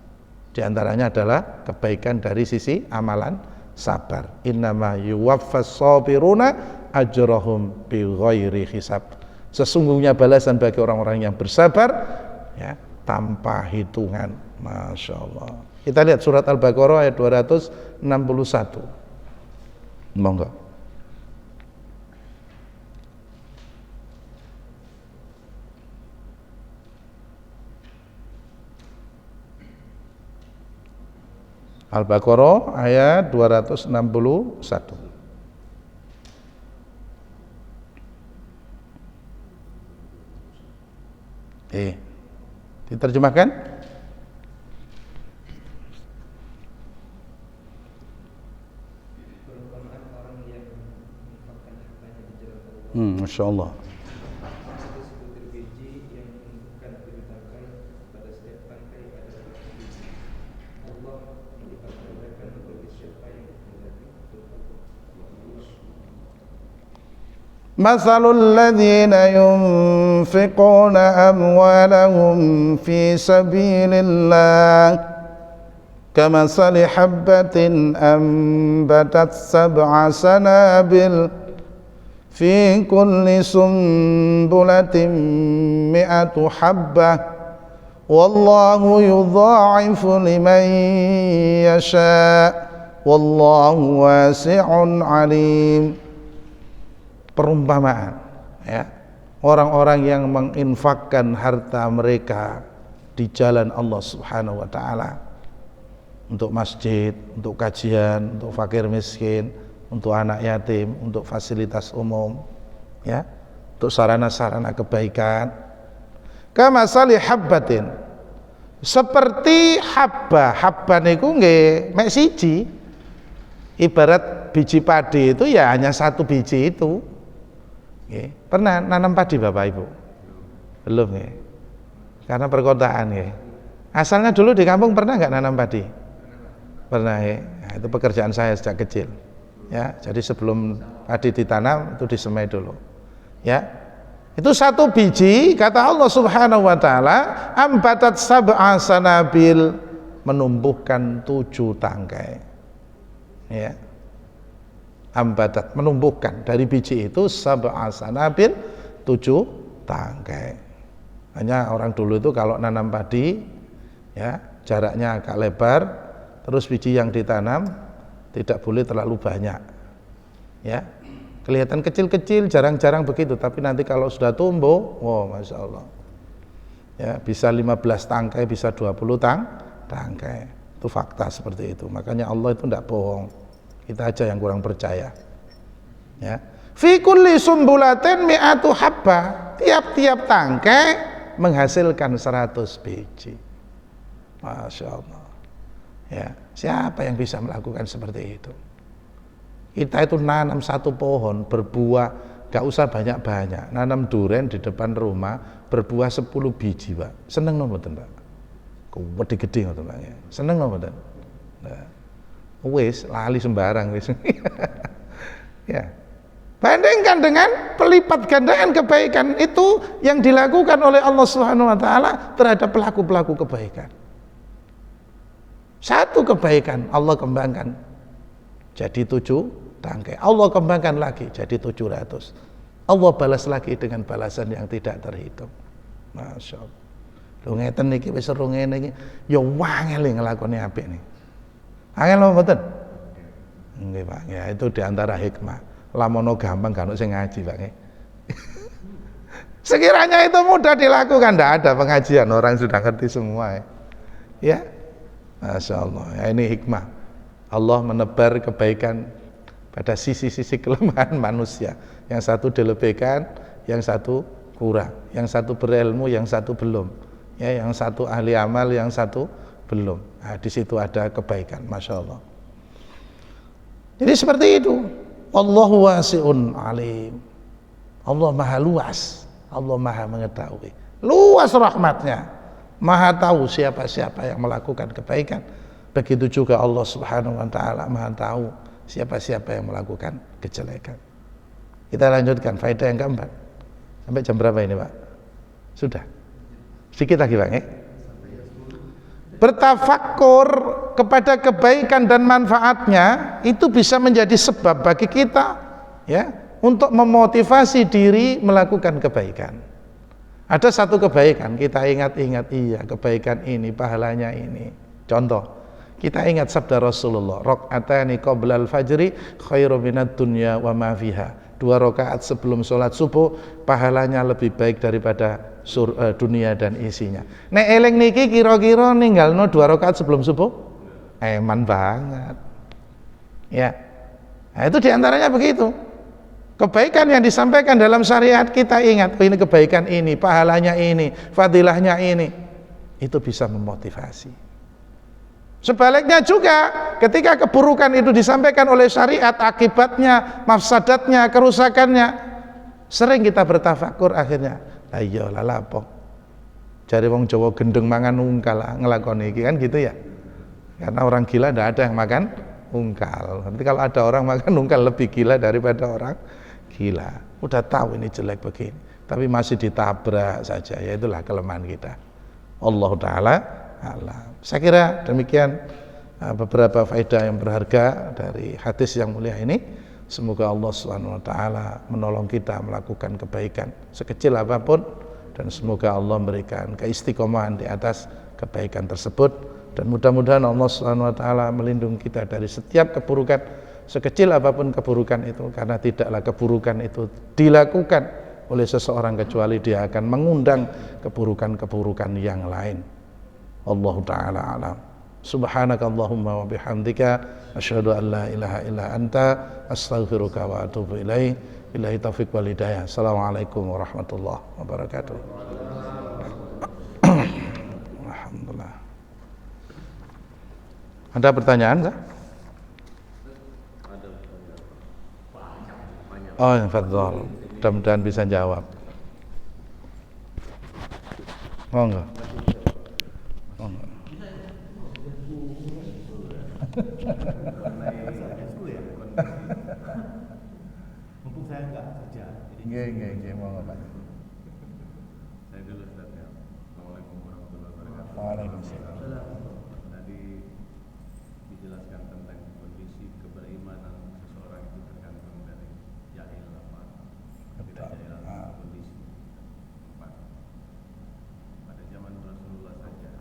Di antaranya adalah kebaikan dari sisi amalan sabar. Innama yuwaffas sabiruna ajrahum bighairi hisab. Sesungguhnya balasan bagi orang-orang yang bersabar ya tanpa hitungan. Masya Allah. Kita lihat surat Al-Baqarah ayat 261. Monggo. Al-Baqarah ayat 261. Diterjemahkan? Masya Allah. مثل الذين ينفقون أموالهم في سبيل الله كمثل حبة أنبتت 7 سنابل في كل سنبلة 100 حبة والله يضاعف لمن يشاء والله واسع عليم. Perumpamaan ya, orang-orang yang menginfakkan harta mereka di jalan Allah Subhanahu wa taala untuk masjid, untuk kajian, untuk fakir miskin, untuk anak yatim, untuk fasilitas umum ya, untuk sarana-sarana kebaikan. Kama sali habbatin, seperti habba niku nggih mek siji, ibarat biji padi itu ya hanya satu biji itu. Pernah nanam padi Bapak Ibu? Belum ya? Karena perkotaan ya. Asalnya dulu di kampung pernah nggak nanam padi? Pernah ya. Nah, itu pekerjaan saya sejak kecil. Ya, jadi sebelum padi ditanam itu disemai dulu. Ya. Itu satu biji kata Allah Subhanahu wa taala, ambatat 7 sanabil, menumbuhkan 7 tangkai. Ya. Ambatat, menumbuhkan dari biji itu 7 sanabil, 7 tangkai. Hanya orang dulu itu kalau nanam padi ya jaraknya agak lebar, terus biji yang ditanam tidak boleh terlalu banyak ya, kelihatan kecil-kecil, jarang-jarang begitu, tapi nanti kalau sudah tumbuh, wow Masya Allah ya, bisa 15 tangkai, bisa 20 tangkai. Itu fakta seperti itu. Makanya Allah itu tidak bohong, kita aja yang kurang percaya ya. Fi kulli sumbulatin 100 habba, tiap-tiap tangkai menghasilkan 100 biji. Masya Allah ya, siapa yang bisa melakukan seperti itu? Kita itu nanam satu pohon berbuah, gak usah banyak-banyak, nanam duren di depan rumah berbuah 10 biji Pak, seneng no mboten Pak? Gede-gede ngoten Pak, seneng no mboten? Nah, wis lali sembarang wis. Ya. Bandingkan dengan pelipat gandaan kebaikan itu yang dilakukan oleh Allah Subhanahu wa taala terhadap pelaku-pelaku kebaikan. Satu kebaikan Allah kembangkan jadi 7 tangkai. Allah kembangkan lagi jadi 700. Allah balas lagi dengan balasan yang tidak terhitung. Masya Allah. Lho ngeten niki wis seru ngene iki ya wangel nglakoni apik niki. Angel apa mboten? Nggih Pak, ya itu diantara hikmah. Lamono gampang kan sing ngaji Pak nggih. Sekiranya itu mudah dilakukan, tidak ada pengajian, orang sudah ngerti semua ya. Masya Allah ya, ini hikmah Allah menebar kebaikan pada sisi-sisi kelemahan manusia. Yang satu dilebihkan, yang satu kurang, yang satu berilmu, yang satu belum ya, yang satu ahli amal, yang satu belum. Nah, di situ ada kebaikan, Masya Allah. Jadi seperti itu. Allahu wasi'un alim. Allah maha luas, Allah maha mengetahui, luas rahmatnya, maha tahu siapa-siapa yang melakukan kebaikan. Begitu juga Allah Subhanahu wa taala maha tahu siapa-siapa yang melakukan kejelekan. Kita lanjutkan faedah yang keempat. Sampai jam berapa ini Pak? Sudah? Sedikit lagi Pak ya? bertafakur kepada kebaikan dan manfaatnya itu bisa menjadi sebab bagi kita ya untuk memotivasi diri melakukan kebaikan. Ada satu kebaikan kita ingat-ingat, iya kebaikan ini pahalanya ini. Contoh, kita ingat sabda Rasulullah, rakaatani qoblal fajri khairu minad dunya wa ma fiha. 2 rakaat sebelum sholat subuh pahalanya lebih baik daripada dunia dan isinya. Nek eling niki kira-kira ninggalno 2 rakaat sebelum subuh eman banget ya. Nah, itu diantaranya begitu. Kebaikan yang disampaikan dalam syariat kita ingat, ini kebaikan ini, pahalanya ini, fadilahnya ini, itu bisa memotivasi. Sebaliknya juga ketika keburukan itu disampaikan oleh syariat, akibatnya, mafsadatnya, kerusakannya, sering kita bertafakur akhirnya, ayo lalapo jare wong Jawa gendeng mangan ungkal ngelakoni iki kan gitu ya. Karena orang gila tidak ada yang makan ungkal. Nanti kalau ada orang makan ungkal lebih gila daripada orang gila. Udah tahu ini jelek begini, tapi masih ditabrak saja. Ya itulah kelemahan kita. Allah Ta'ala alam. Saya kira demikian beberapa faedah yang berharga dari hadis yang mulia ini. Semoga Allah Subhanahu wa taala menolong kita melakukan kebaikan sekecil apapun, dan semoga Allah memberikan keistiqomahan di atas kebaikan tersebut, dan mudah-mudahan Allah Subhanahu wa taala melindungi kita dari setiap keburukan sekecil apapun keburukan itu, karena tidaklah keburukan itu dilakukan oleh seseorang kecuali dia akan mengundang keburukan-keburukan yang lain. Allah Ta'ala alam. Subhanakallahumma wa bihamdika asyhadu an la ilaha illa anta astaghfiruka wa atubu ilaih. Billahi taufiq wal hidayah. Assalamualaikum warahmatullahi wabarakatuh. Alhamdulillah. Ada pertanyaan enggak? Oh, fadhol. Mudah-mudahan bisa jawab. Oh enggak. Mumpung saya enggak kerja. Nggih, mau Pak. Saya dulu Ustaz ya. Assalamualaikum warahmatullahi wabarakatuh. Waalaikumsalam. Tadi dijelaskan tentang kondisi keberimanan seseorang itu tergantung dari jahil apa tidak jahil kondisi. Pada zaman Rasulullah saja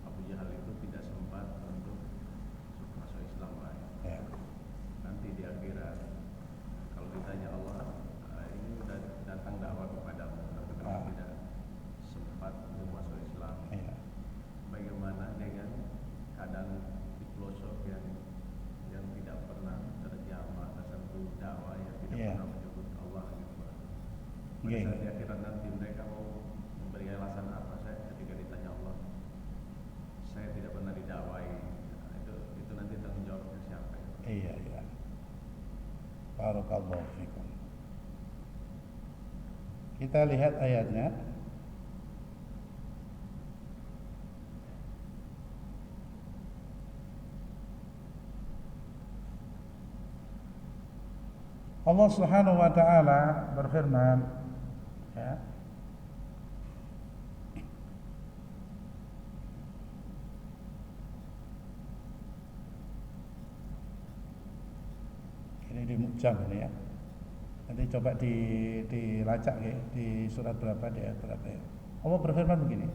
Abu Jahal itu tidak sempat untuk masuk Islam ya. Nanti di akhirat kalau ditanya Allah, ini sudah datang dakwah kepadamu, tapi kamu tidak sempat untuk masuk Islam. Bagaimana dengan keadaan di pelosok yang tidak pernah terjamah tersentuh dakwah, yang tidak pernah menyebut Allah gitu. Pada saat di akhirat nanti mereka mau memberi alasan apa saya ketika ditanya Allah, saya tidak pernah didakwai. Itu nanti tanggung jawabnya siapa? Iya. Barakallahu fikum. Kita lihat ayatnya. Allah Subhanahu wa taala berfirman ya. Ini di Mu'jam ini ya. Nanti coba dilacak ya, di surat berapa, di ayat berapa ya. Allah berfirman begini.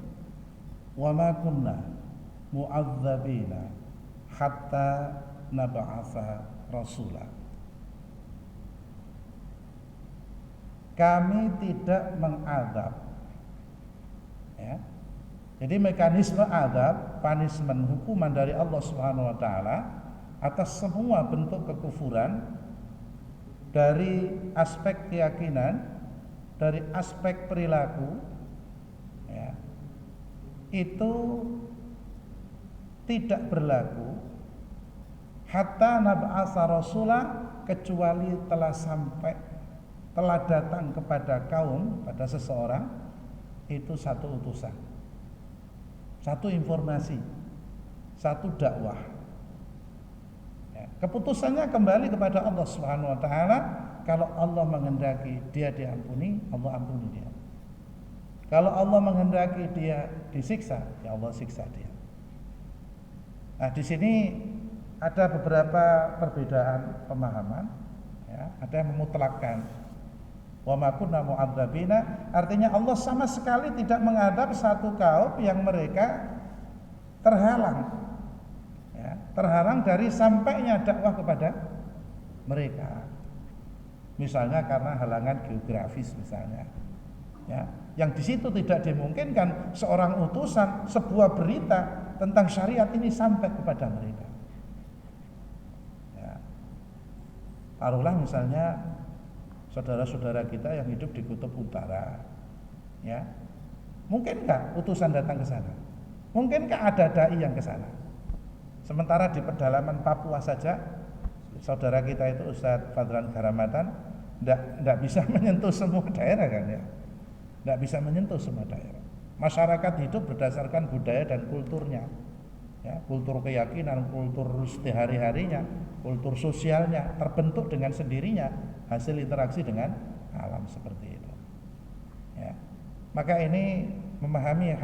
Wa ma kunna mu'adzabina hatta nab'atsa rasula. Kami tidak mengadab ya. Jadi mekanisme adab, punishment, hukuman dari Allah Subhanahu wa taala atas semua bentuk kekufuran, dari aspek keyakinan, dari aspek perilaku ya, itu tidak berlaku hatta nab'atsa rasula, kecuali telah datang kepada kaum, pada seseorang itu satu utusan, satu informasi, satu dakwah ya. Keputusannya kembali kepada Allah Subhanahu wa taala. Kalau Allah menghendaki dia diampuni, Allah ampuni dia. Kalau Allah menghendaki dia disiksa, ya Allah siksa dia. Nah, di sini ada beberapa perbedaan pemahaman, ya. Ada yang memutlakkan wa ma kunna mu'adzabina, artinya Allah sama sekali tidak mengadab satu kaum yang mereka terhalang, ya, terhalang dari sampainya dakwah kepada mereka. Misalnya karena halangan geografis misalnya, ya, yang di situ tidak dimungkinkan seorang utusan sebuah berita tentang syariat ini sampai kepada mereka. Ya. Taruhlah misalnya saudara-saudara kita yang hidup di kutub utara, ya, mungkinkah utusan datang ke sana? Mungkinkah ada dai yang ke sana? Sementara di pedalaman Papua saja, saudara kita itu Ustadz Fadlan Garamatan tidak bisa menyentuh semua daerah kan, ya, tidak bisa menyentuh semua daerah. Masyarakat hidup berdasarkan budaya dan kulturnya, ya, kultur keyakinan, kultur sehari-harinya, kultur sosialnya terbentuk dengan sendirinya hasil interaksi dengan alam seperti itu. Ya. Maka ini memahami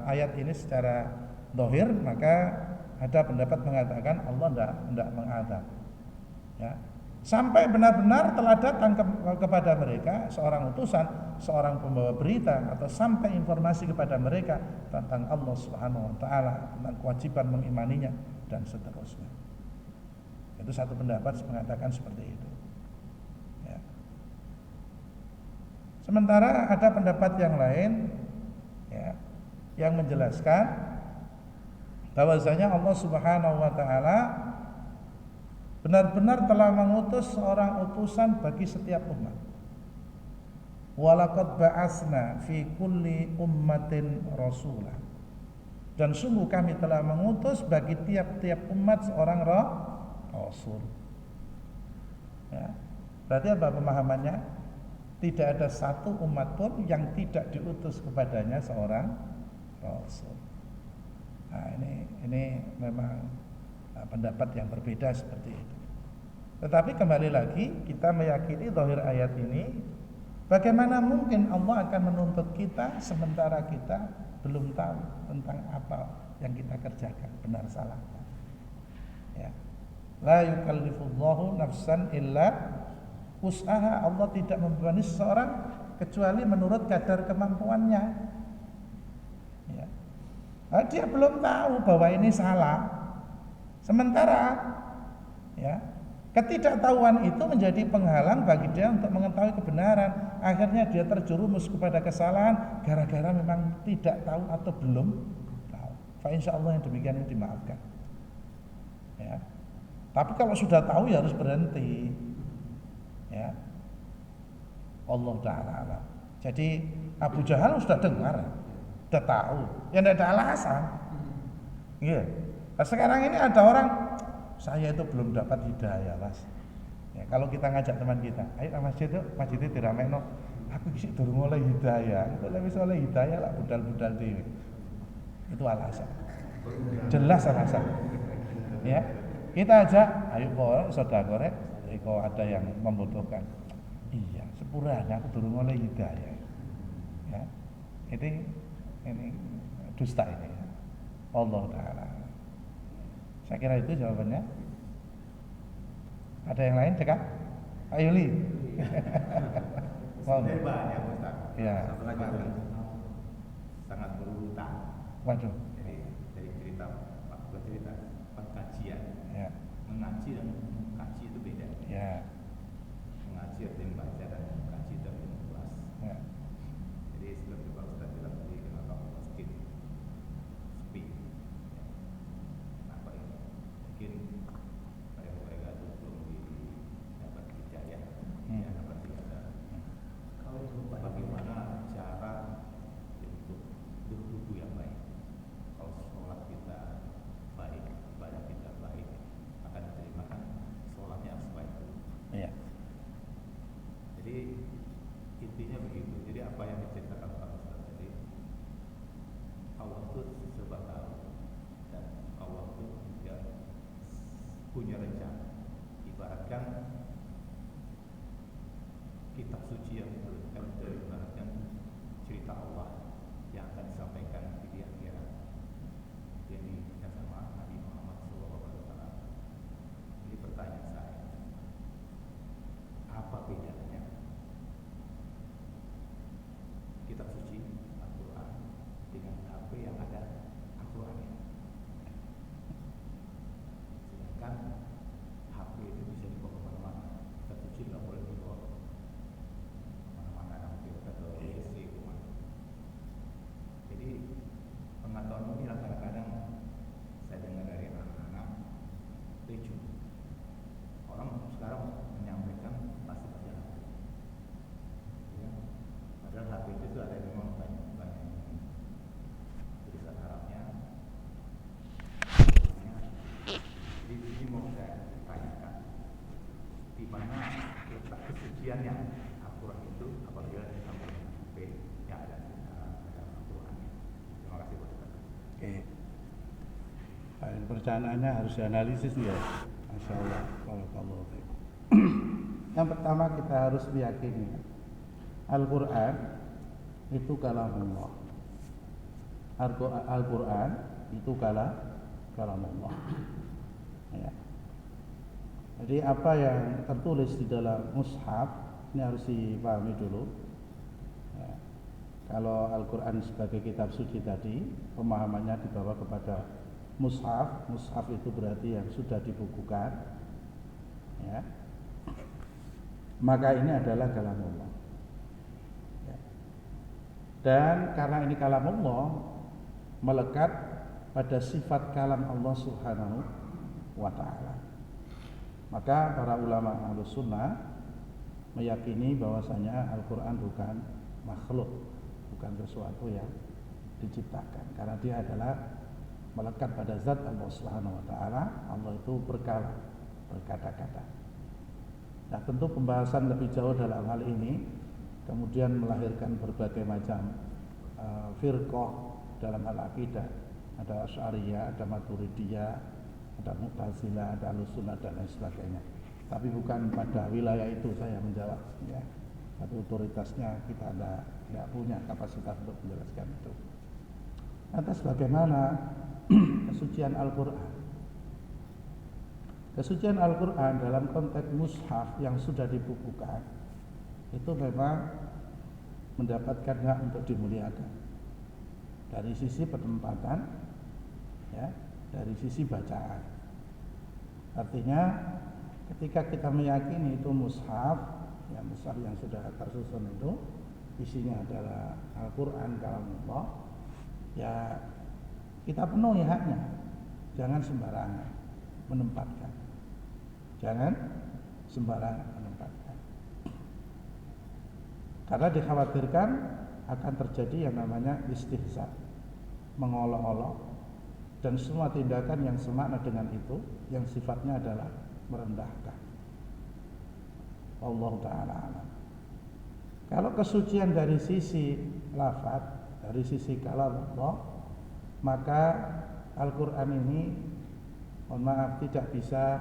ayat ini secara zahir, maka ada pendapat mengatakan Allah tidak mengadab, ya, sampai benar-benar telah datang kepada mereka seorang utusan, seorang pembawa berita, atau sampai informasi kepada mereka tentang Allah Subhanahu wa taala, tentang kewajiban mengimaninya dan seterusnya. Itu satu pendapat mengatakan seperti itu. Ya. Sementara ada pendapat yang lain, ya, yang menjelaskan bahwasanya Allah Subhanahu wa taala benar-benar telah mengutus seorang utusan bagi setiap umat. Walaqad ba'asna fi kulli ummatin rasulah. Dan sungguh kami telah mengutus bagi tiap-tiap umat seorang rasul. Ya. Berarti apa pemahamannya? Tidak ada satu umat pun yang tidak diutus kepadanya seorang rasul. Nah, ini memang pendapat yang berbeda seperti itu. Tetapi kembali lagi kita meyakini zahir ayat ini, bagaimana mungkin Allah akan menuntut kita sementara kita belum tahu tentang apa yang kita kerjakan, benar salahnya. Ya. La yukallifullahu nafsan illa wus'aha. Allah tidak membebani seseorang kecuali menurut kadar kemampuannya. Ya. Nah, dia belum tahu bahwa ini salah. Sementara, ya, ketidaktahuan itu menjadi penghalang bagi dia untuk mengetahui kebenaran. Akhirnya dia terjerumus kepada kesalahan gara-gara memang tidak tahu atau belum tahu. Fa insyaallah yang demikian ini dimaafkan. Ya. Tapi kalau sudah tahu ya harus berhenti. Ya. Allah Ta'ala. Jadi Abu Jahal sudah dengar, sudah tahu, ya tidak ada alasan. Iya. Nah, sekarang ini ada orang, saya itu belum dapat hidayah, Mas. Ya, kalau kita ngajak teman kita, ayo nang masjid yuk, masjid itu diramekno. Aku sih durung oleh hidayah. Kalau wis oleh hidayah lah budal-budal dhewe. Itu alasan. Jelas alasan. Ya. Kita ajak, ayo kok sedekah rek, kok ada yang membutuhkan. Iya, sepurane aku durung oleh hidayah. Ya. Ini dusta ini. Allah Ta'ala. Saya kira itu jawabannya. Ada yang lain, Cekak? Ayo Li. Sebenarnya banyak Ustaz. Ya. Satu lagi sangat berurutan. Waduh. Dari cerita pengkajian. Ya. Mengaji dan mengkaji itu beda. Ya. Mengaji artinya membaca dan mengkaji itu artinya mengulas. Ya. Jadi seperti Pak Ustaz bilang tadi, kenapa masjid sepi? Apa ini? Mungkin mereka itu belum dapat hidayah. Ya, berarti ada. Bagaimana cara untuk berwudu yang baik? perencanaannya harus dianalisis ya. Masya Allah. Barakallahu fiik. Yang pertama kita harus meyakini Al-Quran itu kalamullah. Al-Quran itu kalamullah. Ya. Jadi apa yang tertulis di dalam mushaf ini harus dipahami dulu. Ya. Kalau Al-Quran sebagai kitab suci tadi, pemahamannya dibawa kepada mushaf. Mushaf itu berarti yang sudah dibukukan. Ya. Maka ini adalah kalamullah. Ya. Dan karena ini kalamullah, melekat pada sifat kalam Allah Subhanahu wa ta'ala. Maka para ulama Ahlus Sunnah meyakini bahwasanya Al-Quran bukan makhluk, bukan sesuatu yang diciptakan, karena dia adalah melekat pada zat Allah Subhanahu wa ta'ala. Allah itu berkala, berkata-kata. Nah, tentu pembahasan lebih jauh dalam hal ini kemudian melahirkan berbagai macam firqah dalam hal akidah. Ada Asy'ariyah, ada Maturidiyah, ada Mu'tazilah, ada Ahlussunnah dan lain sebagainya. Tapi bukan pada wilayah itu saya menjawab, ya. Tapi otoritasnya kita tidak punya kapasitas untuk menjelaskan itu. Lantas bagaimana kesucian Al-Quran? Kesucian Al-Quran dalam konteks mushaf yang sudah dibukukan itu memang mendapatkan hak untuk dimuliakan dari sisi penempatan, ya, dari sisi bacaan. Artinya ketika kita meyakini itu mushaf, ya, mushaf yang sudah tersusun itu isinya adalah Al-Quran kalamullah, ya kita penuhi haknya. Jangan sembarangan menempatkan. Jangan sembarangan menempatkan. Karena dikhawatirkan akan terjadi yang namanya istihza, mengolok-olok, dan semua tindakan yang semakna dengan itu yang sifatnya adalah merendahkan. Allah Ta'ala alam. Kalau kesucian dari sisi lafaz, dari sisi kalam Allah, maka Al-Quran ini, mohon maaf, tidak bisa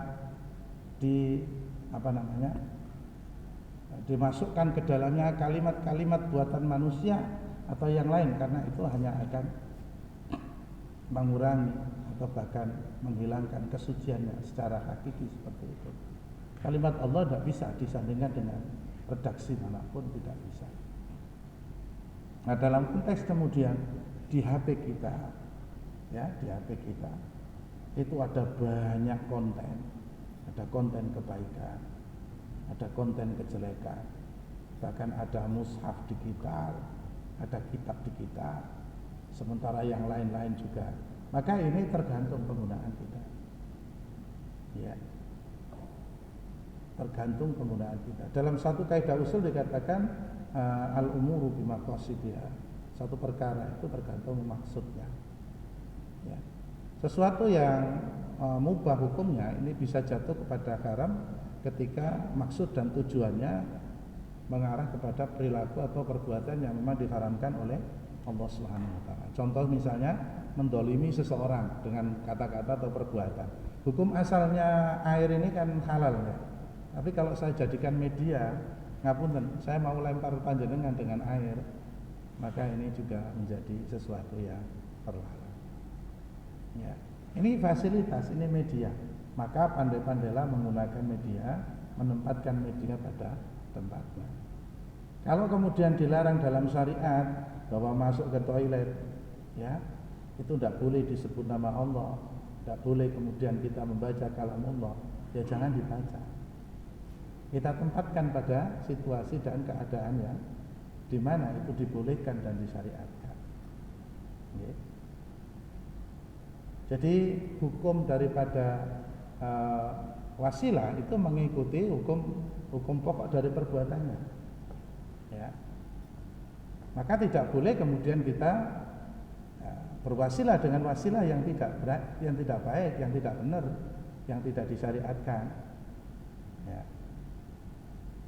dimasukkan ke dalamnya kalimat-kalimat buatan manusia atau yang lain, karena itu hanya akan mengurangi atau bahkan menghilangkan kesuciannya secara hakiki seperti itu. Kalimat Allah tidak bisa disandingkan dengan redaksi manapun, tidak bisa. Nah, dalam konteks kemudian di HP kita, ya, di HP kita itu ada banyak konten, ada konten kebaikan, ada konten kejelekan, bahkan ada mushaf digital, ada kitab digital, sementara yang lain-lain juga. Maka ini tergantung penggunaan kita, ya, tergantung penggunaan kita. Dalam satu kaidah usul dikatakan al-umuru bimaqasidiha, satu perkara itu tergantung maksudnya, ya. Sesuatu yang mubah hukumnya ini bisa jatuh kepada haram ketika maksud dan tujuannya mengarah kepada perilaku atau perbuatan yang memang diharamkan oleh Allah Subhanahu wa ta'ala. Contoh misalnya mendolimi seseorang dengan kata-kata atau perbuatan. Hukum asalnya air ini kan halal, ya. Tapi kalau saya jadikan media, ngapunten, saya mau lempar panjenengan dengan air, maka ini juga menjadi sesuatu yang terlarang. Ya. Ini fasilitas, ini media. Maka pandai-pandailah menggunakan media, menempatkan media pada tempatnya. Kalau kemudian dilarang dalam syariat bahwa masuk ke toilet, ya, itu tidak boleh disebut nama Allah, tidak boleh kemudian kita membaca kalam Allah, ya jangan dibaca. Kita tempatkan pada situasi dan keadaan yang di mana itu dibolehkan dan disyariatkan. Ya. Jadi hukum daripada wasilah itu mengikuti hukum pokok dari perbuatannya, ya. Maka tidak boleh kemudian kita berwasilah dengan wasilah yang tidak baik, yang tidak benar, yang tidak disyariatkan, ya.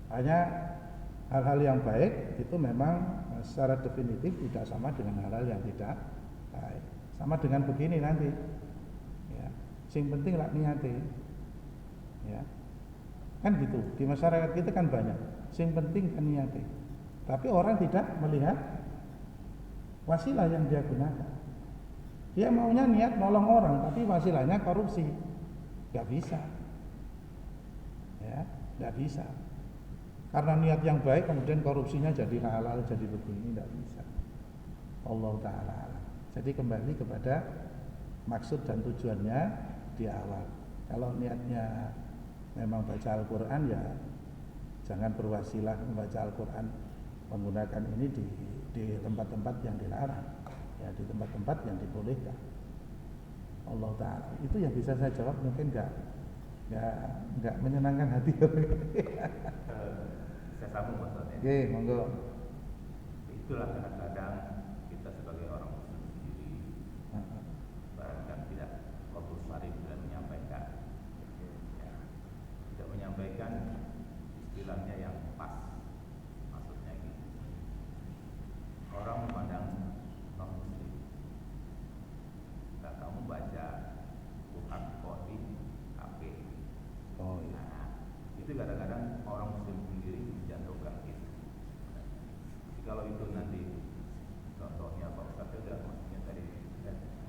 Hanya hal-hal yang baik itu memang secara definitif tidak sama dengan hal-hal yang tidak baik. Sama dengan begini nanti, ya. Sing penting lah niate. Ya. Kan gitu. Di masyarakat kita kan banyak. Sing penting kan niate. Tapi orang tidak melihat wasilah yang dia gunakan. Dia maunya niat nolong orang, tapi wasilahnya korupsi. Gak bisa. Ya, gak bisa. Karena niat yang baik kemudian korupsinya jadi halal, jadi begini, gak bisa. Allah Ta'ala alam. Jadi kembali kepada maksud dan tujuannya di awal. Kalau niatnya memang baca Al-Quran, ya jangan berwasilah membaca Al-Quran menggunakan ini di tempat-tempat yang dilarang, ya di tempat-tempat yang dibolehkan. Allah Ta'ala, itu yang bisa saya jawab, mungkin nggak menyenangkan hati. Saya sambung maksudnya. Oke, monggo. Itulah kadang-kadang kita sebagai orang muslim sendiri barangkali tidak fokus sarif dan menyampaikan, ya, tidak menyampaikan istilahnya yang pas. Maksudnya gitu, orang memandang non muslim, nah, kamu baca Quran kok di HP. Oh iya. Nah, itu kadang-kadang orang muslim sendiri menjatuhkan itu. Jadi kalau itu nanti contohnya Pak Ustaz sudah maksudnya tadi,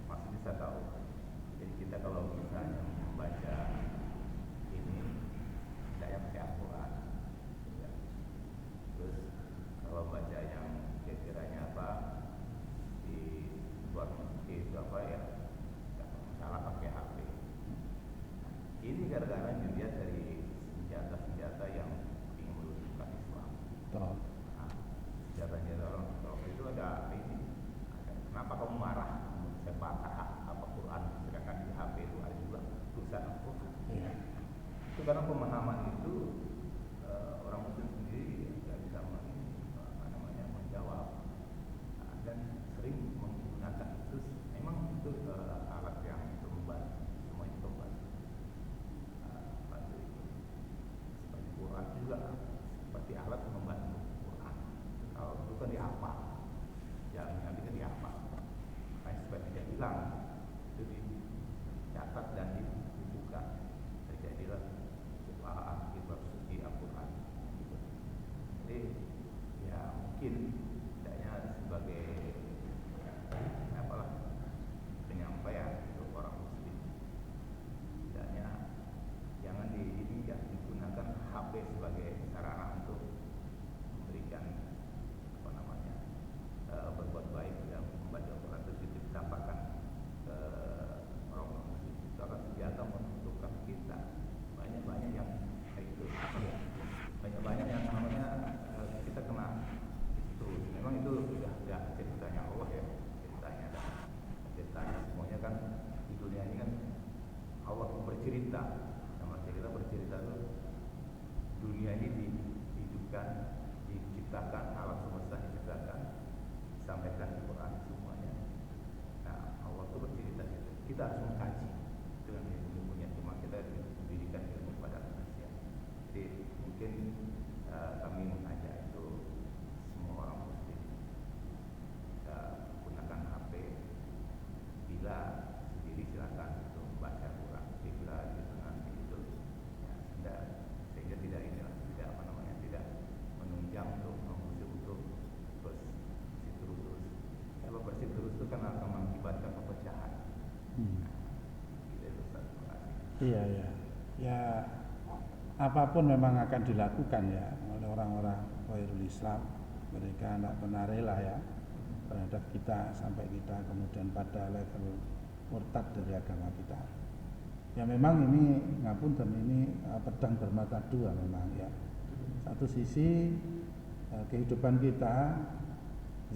maksudnya saya tahu. Jadi kita kalau misalnya membaca ini tidak yang pakai Al-Quran, ya. Terus kalau baca yang kira-kiranya apa di luar masjid itu apa ya, salah pakai HP. Ini gara-gara dilihat dari senjata-senjata yang ingin meruntuhkan Islam. Betul. Nah, senjata-senjata orang itu ada ini. Kenapa kamu marah? Saya patah apa Quran, sedangkan di HP itu ada juga tulisan Al-Quran. Iya. Itu karena pemahaman itu orang muslim sendiri tidak bisa menjawab. Nah, dan sering menggunakan itu. Memang itu alat yang itu membantu, semua itu membantu. Bantu itu. Seperti Quran juga, seperti alat membantu Quran. Kalau itu kan dihafal, yang nanti kan dihafal. Makanya supaya tidak hilang, itu dicatat dan dibuka. Terjadilah subhanallah suci Al-Quran. Jadi ya mungkin tidaknya sebagai apalah penyampaian untuk orang muslim, tidaknya jangan digunakan HP sebagai sarana untuk memberikan apa namanya berbuat baik dan membaca Al-Quran itu ditampakkan ke orang muslim. Itu akan senjata menentukan kita. Banyak yang kayak itu, banyak yang namanya kita kena itu. Memang itu sudah ceritanya Allah ya, ceritanya semuanya kan di dunia ini kan Allah bercerita. Sama kita bercerita tuh, dunia ini dihidupkan, diciptakan, alam semesta diciptakan, disampaikan di Quran semuanya. Nah, Allah tuh bercerita gitu. Kita harus mengkaji dengan ilmunya, cuma kita diberikan ilmu pada manusia. Jadi mungkin kami mengajak itu semua orang muslim gunakan HP, bila sendiri silakan untuk membaca Quran, bila itu nanti itu ya, sehingga tidak inilah, tidak apa namanya, tidak menunjang untuk untuk bersiturus. Kalau bersiturus itu kan akan mengakibatkan perpecahan. Iya, iya. Ya, apapun memang akan dilakukan ya oleh orang-orang Khairul Islam. Mereka tidak pernah rela ya terhadap kita sampai kita kemudian pada level murtad dari agama kita. Ya memang ini ngapunten, ini pedang bermata dua memang ya. Satu sisi kehidupan kita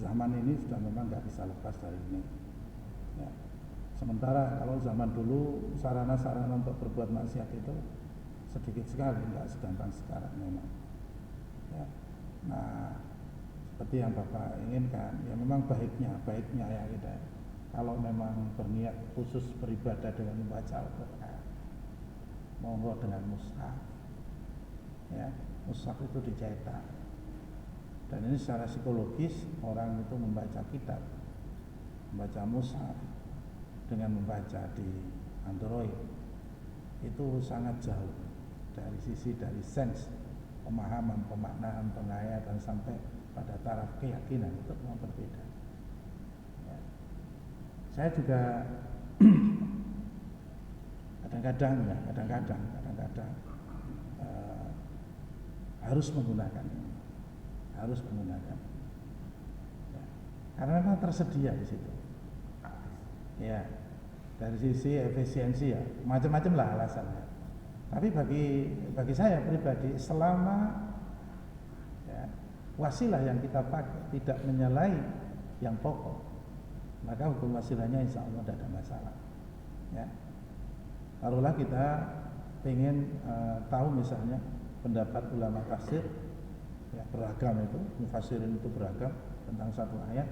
zaman ini sudah memang nggak bisa lepas dari ini. Ya. Sementara kalau zaman dulu sarana-sarana untuk berbuat maksiat itu sedikit sekali, nggak segampang sekarang memang. Ya. Nah, seperti yang Bapak inginkan, ya memang baiknya ya kita. Kalau memang berniat khusus beribadah dengan membaca Al-Quran, monggo dengan mushaf. Ya, mushaf itu dicetak. Dan ini secara psikologis orang itu membaca kitab, membaca mushaf dengan membaca di Android itu sangat jauh dari sense pemahaman, pemaknaan, penghayatan sampai pada taraf keyakinan itu memang berbeda. Ya. Saya juga kadang-kadang harus menggunakan. Ya. Karena memang tersedia di situ. Ya, dari sisi efisiensi ya, macam-macam lah alasannya. Tapi bagi saya pribadi, selama ya, wasilah yang kita pakai tidak menyalahi yang pokok, maka hukum wasilahnya insya Allah tidak ada masalah. Ya, taruhlah kita ingin tahu misalnya pendapat ulama tafsir, ya, beragam itu, mufassirin itu beragam tentang satu ayat.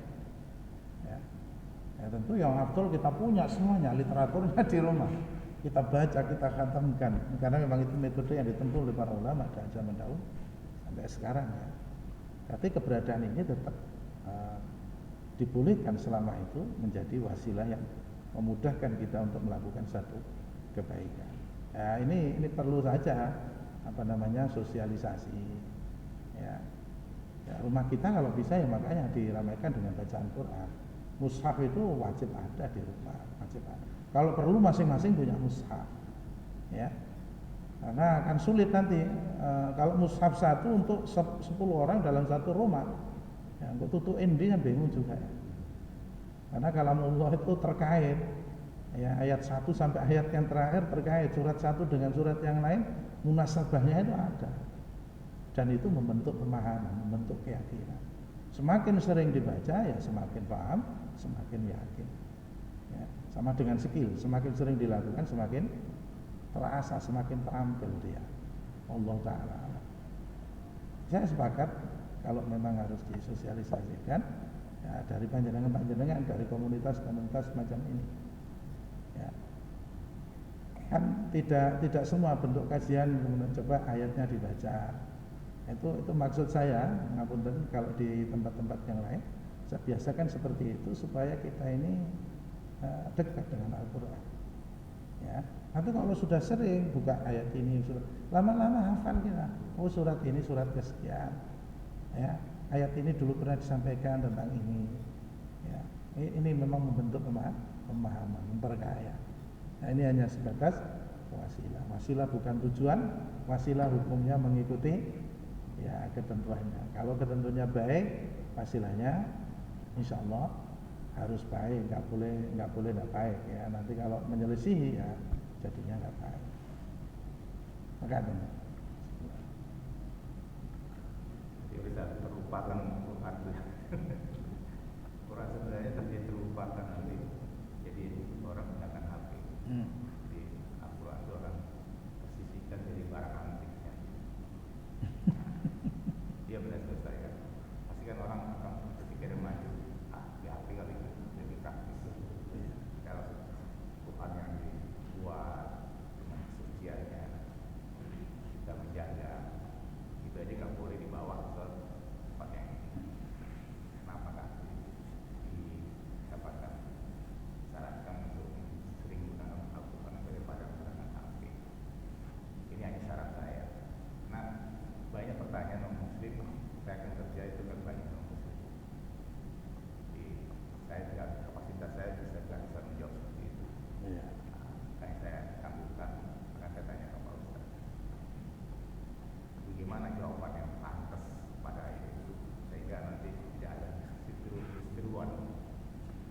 Ya, tentu yang afdol kita punya semuanya, literaturnya di rumah. Kita baca, kita khatamkan. Karena memang itu metode yang ditempuh oleh para ulama dari zaman dahulu sampai sekarang ya. Tapi keberadaan ini tetap dibolehkan selama itu menjadi wasilah yang memudahkan kita untuk melakukan satu kebaikan. Ya, ini perlu saja sosialisasi. Ya. Ya, rumah kita kalau bisa ya makanya diramaikan dengan bacaan Quran. Mushaf itu wajib ada di rumah, wajib ada. Kalau perlu masing-masing punya mushaf, ya. Karena akan sulit nanti kalau mushaf satu untuk 10 orang dalam satu rumah, ya, untuk tutup endi kan bingung juga. Ya. Karena kalamullah itu terkait, ya, ayat 1 sampai ayat yang terakhir terkait, surat satu dengan surat yang lain, munasabahnya itu ada, dan itu membentuk pemahaman, membentuk keyakinan. Semakin sering dibaca ya semakin paham, semakin yakin. Ya, sama dengan skill, semakin sering dilakukan semakin terasa, semakin terampil dia. Allah Ta'ala. Saya sepakat kalau memang harus disosialisasikan ya, dari panjenengan, dari komunitas-komunitas macam ini. Ya. Kan tidak semua bentuk kajian kemudian coba ayatnya dibaca. Itu maksud saya, ngapunten kalau di tempat-tempat yang lain, saya biasakan seperti itu supaya kita ini dekat dengan Al-Quran. Ya, tapi kalau sudah sering buka ayat ini, lama-lama hafal kita. Oh, surat ini surat kesekian. Ya, ayat ini dulu pernah disampaikan tentang ini. Ya, ini memang membentuk pemahaman, memperkaya. Nah, ini hanya sebatas wasilah. Wasilah bukan tujuan. Wasilah hukumnya mengikuti ya ketentuannya. Kalau ketentuannya baik, wasilahnya insya Allah harus baik, nggak boleh nggak baik ya. Nanti kalau menyelisihi ya jadinya nggak baik. Maka teman. Jadi bisa terlupakan Quran. Quran sebenarnya tapi terlupakan nanti. Jadi orang menggunakan HP. Di Al-Quran itu orang tersisihkan jadi barang antiknya. Dia benar selesai kan. Pasti kan orang akan berpikir maju. Di HP kali ini lebih praktis. Kalau Quran yang dibuat dengan kesuciannya kita menjaga, itu aja nggak boleh dibawa ke tempat yang kenapa kan didapatkan syaratkan untuk sering menggunakan Al-Quran daripada menggunakan HP. Ini hanya syarat saya. Nah, banyak pertanyaan non muslim saya akan kerja itu kan banyak non muslim. Jadi saya tidak kapasitas saya bisa menjawab seperti itu. Iya. Nah, saya kambuhkan akan saya tanya ke Pak Ustaz. Bagaimana jawaban yang pantas pada ayat itu sehingga nanti tidak ada seruan,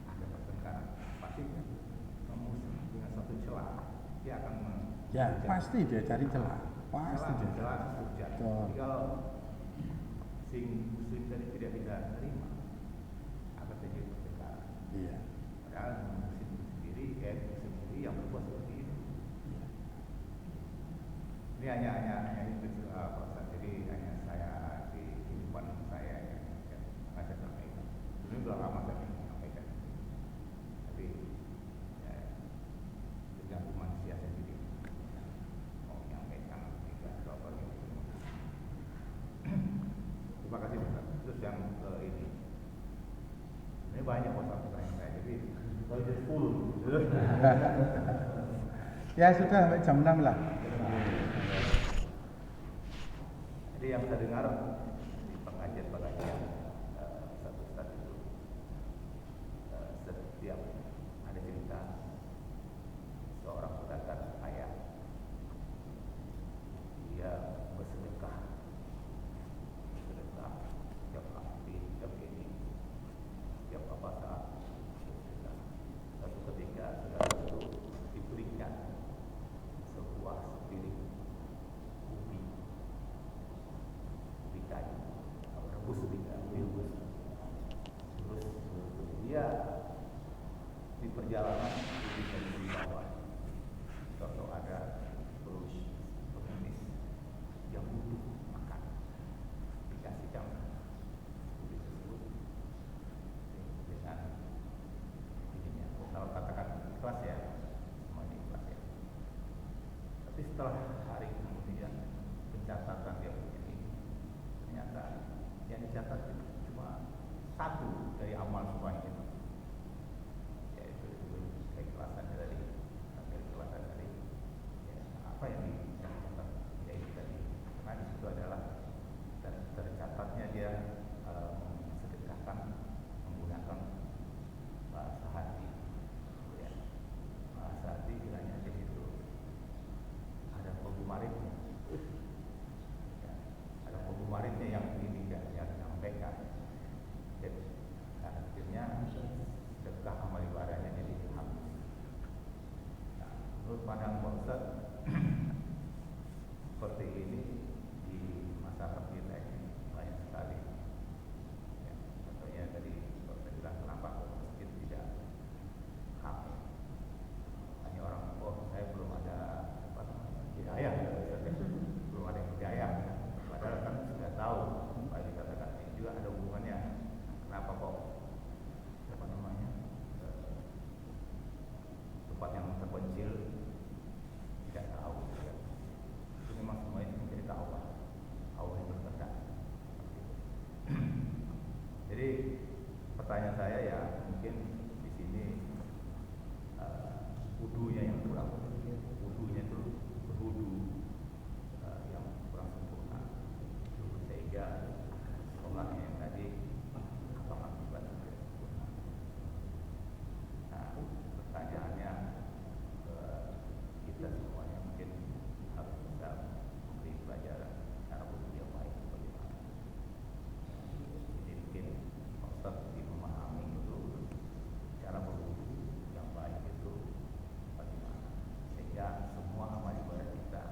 ada pertengkaran. Pasti non muslim dengan satu celah dia akan Ya pasti dia cari celah. Pasti dia jelas hujat. Jadi kalau sing muslim tadi tidak bisa terima akan terjadi pertengkaran. Iya. Padahal muslim sendiri yang berbuat seperti itu. Iya. Ini hanya itu proses. Jadi hanya saya di kehidupan saya yang saya sampaikan. Ini sudah lama saya menyampaikan. Tapi ya, tergantung manusia sendiri. Terima kasih Ustaz. Terus yang ini banyak pertanyaan saya. Jadi full. Ya sudah sampai jam 6 lah. Jadi yang saya dengar di pengajian Ustaz itu setiap ada cerita seorang pedagang kaya, dia bersedekah setiap hari, setiap ini, setiap apa saat bersedekah. Suatu ketika saudara itu diberikan sebuah sepiring ubi kayu, rebus rebus. Terus dia di perjalanan di bawah, contoh ada pengemis yang butuh makan, dikasihkan ubi tersebut dengan ininya. Kalau katakan ikhlas ya, semuanya ikhlas ya. Tapi setelah hari kemudian pencatatan dia punya ini, ternyata yang dicatat itu cuma satu dari amal semuanya itu, yaitu keikhlasan dari ya, apa yang dicatat, yaitu tadi, karena di situ adalah dan tercatatnya dia sedekahkan menggunakan bahasa hati, ya. Bahasa hati kiranya di situ ada penggumaritnya, ya. Ada penggumaritnya yang ini yang disampaikan. Jadi akhirnya sedekah amal ibadahnya jadi habis. Nah, menurut pandangan Pak Ustaz, seperti ini di masyarakat kita ini banyak sekali. Ya, contohnya tadi Pak Ustaz bilang kenapa masjid tidak ramai. Hanya orang, saya belum ada apa namanya hidayah, belum ada hidayah. Padahal kan sudah tahu, Pak dikatakan ini juga ada hubungannya. Kenapa kok apa namanya tempat yang terpencil tidak tahu? Ya. Itu memang semuanya mencerita Allah yang berkehendak. Jadi pertanyaan saya ya mungkin di sini wudunya yang kurang, wudunya itu berwudu yang kurang sempurna, sehingga sholatnya yang tadi apakah ibadah tidak sempurna. Nah, pertanyaannya kita semuanya mungkin harus bisa memberi pelajaran cara berwudu yang baik bagaimana. Jadi mungkin Ustaz lebih memahami itu cara berwudu yang baik itu bagaimana, sehingga semua amal ibadah kita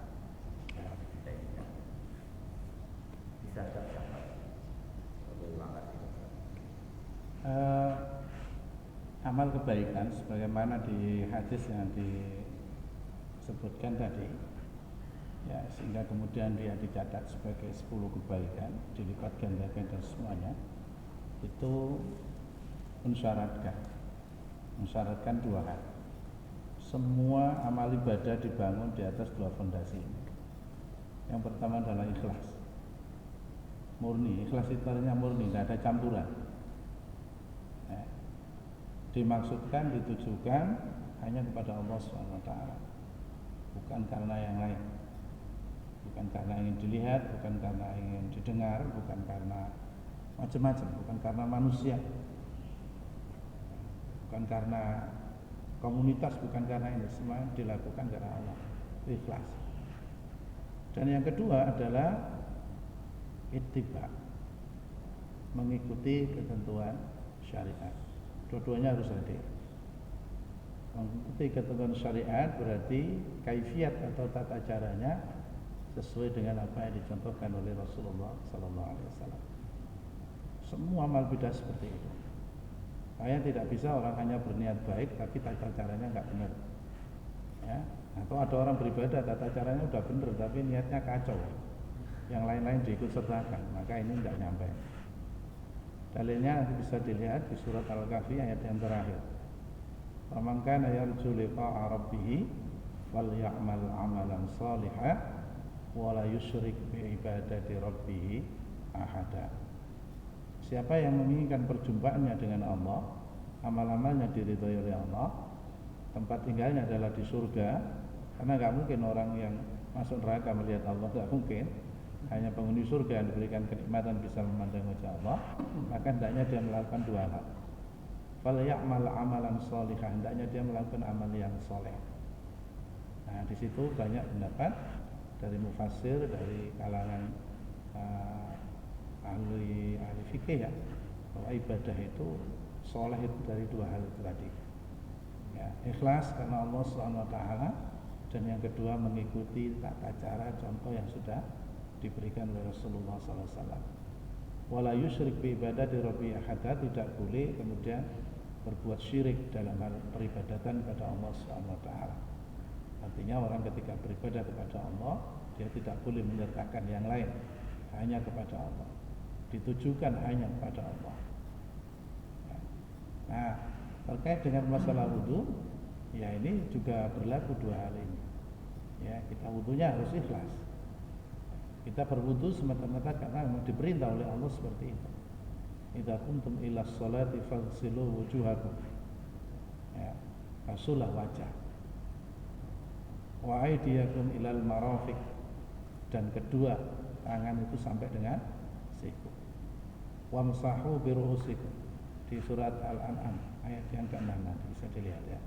yang kita inginkan bisa tercapai. Terima kasih. Amal kebaikan sebagaimana di hadis yang disebutkan tadi, ya, sehingga kemudian dia dicatat sebagai 10 kebaikan, dilipat gandakan dan semuanya itu mensyaratkan dua hal. Semua amal ibadah dibangun di atas dua fondasi ini. Yang pertama adalah ikhlas, murni. Ikhlas itu artinya murni, tidak ada campuran. Ya. Dimaksudkan, ditujukan hanya kepada Allah SWT, bukan karena yang lain, bukan karena ingin dilihat, bukan karena ingin didengar, bukan karena macam-macam, bukan karena manusia, bukan karena komunitas, bukan karena ini. Semua dilakukan karena Allah, ikhlas. Dan yang kedua adalah ittiba, mengikuti ketentuan syariat. Dua-duanya harus hadir. Mengikuti ketentuan syariat berarti kaifiat atau tata caranya sesuai dengan apa yang dicontohkan oleh Rasulullah SAW. Semua amal bidah seperti itu. Saya tidak bisa orang hanya berniat baik tapi tata caranya nggak benar. Ya, atau ada orang beribadah tata caranya udah benar tapi niatnya kacau, yang lain-lain diikut sertakan, maka ini tidak nyampe. Dalilnya nanti bisa dilihat di surat Al-Kahfi ayat yang terakhir. Faman kana yarju liqa'a rabbih falya'mal 'amalan shalihan wa la yusyrik bi ibadati rabbih ahada. Siapa yang menginginkan perjumpaannya dengan Allah, amal-amalnya diridhai oleh Allah, tempat tinggalnya adalah di surga, Karena nggak mungkin orang yang masuk neraka melihat Allah, nggak mungkin. Hanya penghuni surga yang diberikan kenikmatan bisa memandang wajah Allah, maka hendaknya dia melakukan dua hal. Fal ya'mal amalan sholihah, hendaknya dia melakukan amal yang soleh. Nah, di situ banyak pendapat dari mufassir, dari kalangan ahli fikih ya, bahwa ibadah itu soleh itu dari dua hal itu tadi. Ya, ikhlas karena Allah Subhanahu wa taala, dan yang kedua mengikuti tata cara contoh yang sudah diberikan oleh Rasulullah SAW. Wala yusyrik bi ibadati rabbi ahada, tidak boleh kemudian berbuat syirik dalam hal peribadatan kepada Allah Subhanahu wa taala. Artinya orang ketika beribadah kepada Allah, dia tidak boleh menyertakan yang lain, hanya kepada Allah. Ditujukan hanya kepada Allah. Nah, terkait dengan masalah wudu, ya ini juga berlaku dua hal ini. Ya, kita wudunya harus ikhlas. Kita berwudu semata-mata karena memang diperintah oleh Allah seperti itu. Idza kuntum ila sholati faghsilu wujuhakum. Ya, basuhlah wajah. Wa aydiyakum ilal marafiq, dan kedua tangan itu sampai dengan siku. Wamsahu bi ru'usikum, di surat Al-An'am ayat yang ke-6 nanti bisa dilihat ya.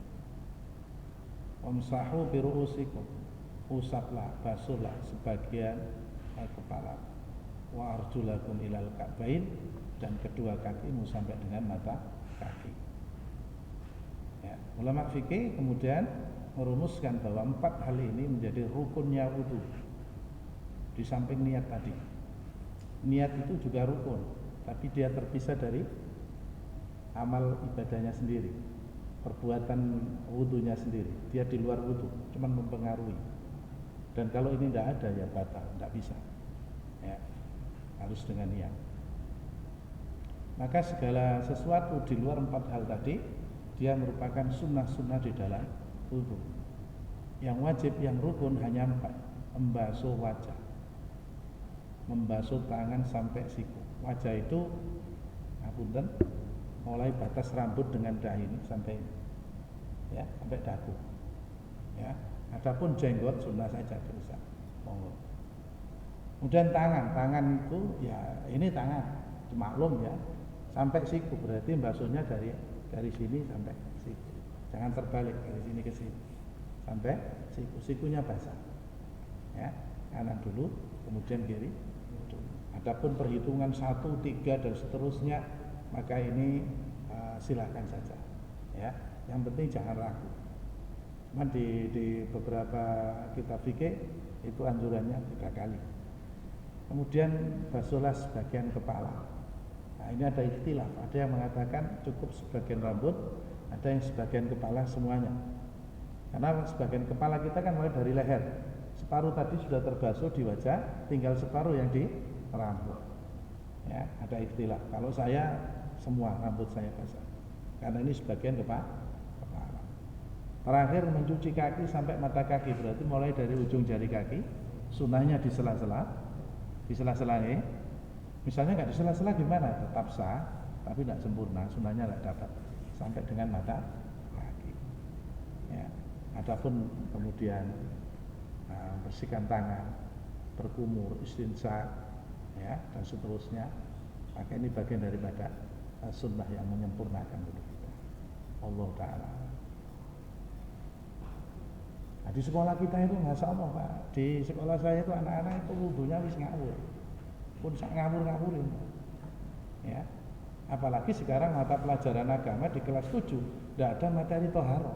Wamsahu bi ru'usikum, usaplah, basuhlah sebagian kepala. Wa arjulakum ilal ka'bain, dan kedua kakimu sampai dengan mata kaki. Ya, ulama fikih kemudian merumuskan bahwa 4 hal ini menjadi rukunnya wudu. Di samping niat tadi, niat itu juga rukun, tapi dia terpisah dari amal ibadahnya sendiri, perbuatan wudunya sendiri. Dia di luar wudu, cuma mempengaruhi. Dan kalau ini tidak ada ya batal, tidak bisa. Ya, harus dengan niat. Maka segala sesuatu di luar 4 hal tadi, dia merupakan sunnah-sunnah di dalam wudu. Yang wajib, yang rukun hanya 4. Membasuh wajah, membasuh tangan sampai siku. Wajah itu ngapunten, mulai batas rambut dengan dahi ini sampai ini, ya, sampai dagu. Ya, adapun jenggot sunnah saja bisa. Monggo. Kemudian tangan itu ya ini tangan, maklum ya, sampai siku, berarti basuhnya dari sini sampai siku. Jangan terbalik dari sini ke sini sampai siku. Sikunya basah. Ya, kanan dulu, kemudian kiri. Adapun perhitungan 1, 3 dan seterusnya, maka ini silakan saja. Ya, yang penting jangan ragu. Cuman di beberapa kitab fikih itu anjurannya 3 kali. Kemudian basuhlah sebagian kepala. Nah, ini ada ikhtilaf. Ada yang mengatakan cukup sebagian rambut, ada yang sebagian kepala semuanya. Karena sebagian kepala kita kan mulai dari leher. Separuh tadi sudah terbasuh di wajah, tinggal separuh yang di rambut. Ya, ada ikhtilaf. Kalau saya semua rambut saya basah. Karena ini sebagian kepala. Terakhir mencuci kaki sampai mata kaki, berarti mulai dari ujung jari kaki, sunnahnya di sela-sela. Di sela-sela ini, misalnya nggak di sela-sela gimana? Tetap sah, tapi tidak sempurna. Sunnahnya tidak dapat sampai dengan mata kaki. Ya. Adapun kemudian bersihkan tangan, berkumur, istinsyak, ya, dan seterusnya. Maka ini bagian daripada sunnah yang menyempurnakan wudu kita. Allah Taala. Nah, di sekolah kita itu masya Allah Pak, di sekolah saya itu anak-anak itu wudunya wis ngawur, pun sak ngawur-ngawurin, ya. Apalagi sekarang mata pelajaran agama di kelas 7 tidak ada materi toharoh,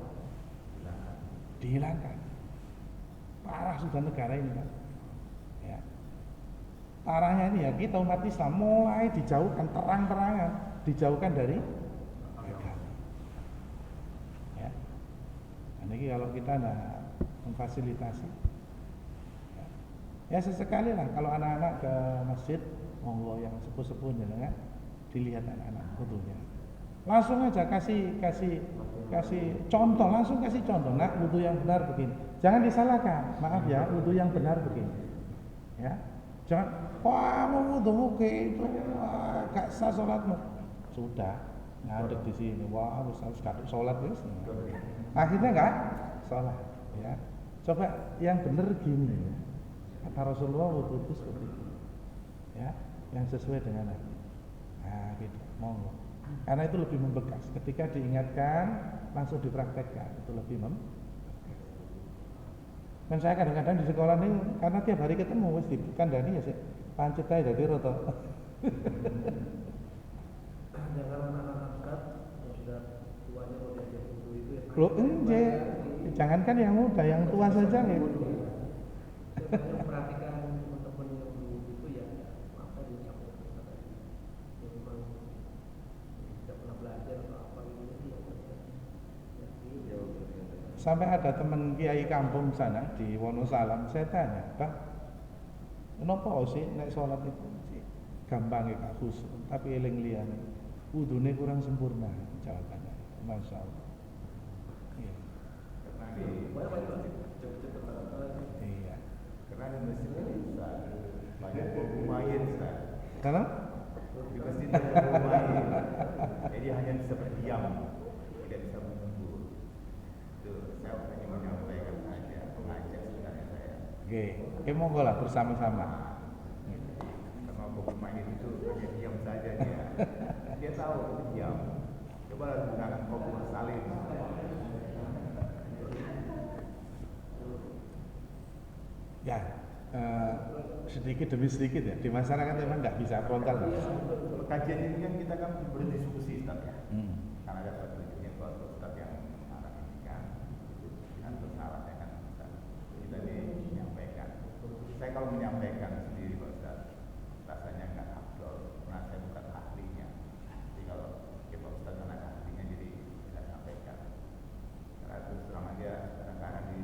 dihilangkan. Parah sudah negara ini Pak. Ya. Parahnya ini ya kita umat Islam mulai dijauhkan terang-terangan, dijauhkan dari agama. Ya. Nah, ini kalau kita memfasilitasi, ya sesekali lah kalau anak-anak ke masjid, monggo yang sepuh-sepuh kan, dilihat anak-anak wudunya, langsung aja kasih contoh, langsung kasih contoh. Nah, wudu yang benar begini, jangan disalahkan, maaf ya, wudu yang benar begini, ya, jangan wah mau wudu itu gak sah sholatmu, sudah ngadeg di sini, wah harus kaduk sholat terus, akhirnya nggak sholat, ya. Coba yang benar gini ya. Kata Rasulullah wudhu itu seperti itu. Ya, yang sesuai dengan hati. Nah, gitu. Monggo. Karena itu lebih membekas. Ketika diingatkan, langsung dipraktekkan. Itu lebih membekas. Dan saya kadang-kadang di sekolah ini karena tiap hari ketemu wis dikandani ya sih. Pancet ae dadi roto. Ya kalau anak-anak Ustaz yang sudah tuanya kalau diajak wudhu itu ya. Loh, jangankan yang muda, yang tua saja ya. Saya perhatikan teman-teman yang wudhu itu ya apa yang disampaikan Ustaz tadi. Yang memang tidak pernah belajar atau apa gitu ya. Sampai ada teman kiai kampung sana di Wonosalam, saya tanya, Pak, kenapa sih nek sholat itu gampang ya khusus, tapi eling liyane, wudune kurang sempurna, jawabannya, masya Allah. Iya. Iya. Karena di masjid ini Ustaz, banyak pemain Ustaz. Karena Di masjid ada pemain, jadi hanya bisa berdiam, tidak bisa menegur. Itu saya hanya menyampaikan saja, mengajak sebenarnya saya. oke, monggo lah bersama-sama. Karena pemain itu hanya diam saja dia. Dia tahu diam. Coba gunakan kopi salin. Ya, sedikit demi sedikit ya. Di masyarakat memang nggak bisa frontal. Kajian ini kan kita kan berdiskusi Ustaz ya. Hmm. Karena ada satu jenis kalau Ustaz yang mengarang ini kan bersyaratnya kan Ustaz. Kita ini menyampaikan. Saya kalau menyampaikan sendiri Pak Ustaz, rasanya nggak afdol, karena saya bukan ahlinya. Jadi kalau kita Ustaz anak ahlinya jadi saya sampaikan. Karena terus terang aja kadang-kadang di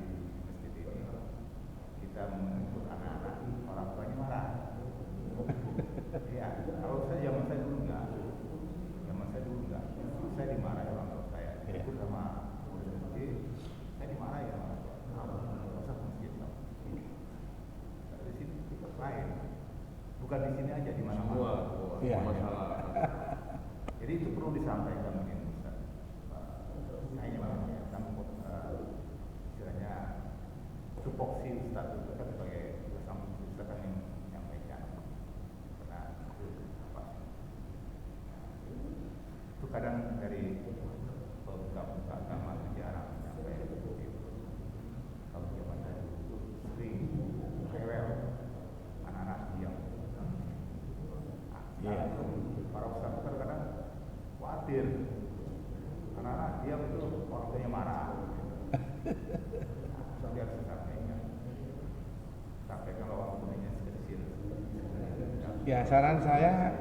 masjid ini kita menegur anak-anak, orang tuanya marah. Iya, kalau saya zaman saya dulu enggak. Saya dimarahi orang tua saya. Itu sama murid masjid, saya dimarahi sama orang tua. Masa masjid sama. Di sini kita lain. Bukan di sini aja, di mana-mana. Iya. Masalah. Jadi itu perlu disampaikan mungkin Ustaz. Saya memang ya, istilahnya tupoksi Ustaz itu kan sebagai bersama Ustaz kan yang menyampaikan. Karena itu apa? Itu kadang dari beberapa agama jarang menyampaikan seperti itu. Kalau zaman saya dulu sering rewel, anak-anak diam. Nah, para ustaz kadang-kadang khawatir anak-anak diam itu orang tuanya marah. Dia harus sampaikan orang tuanya kecil. Ya, saran saya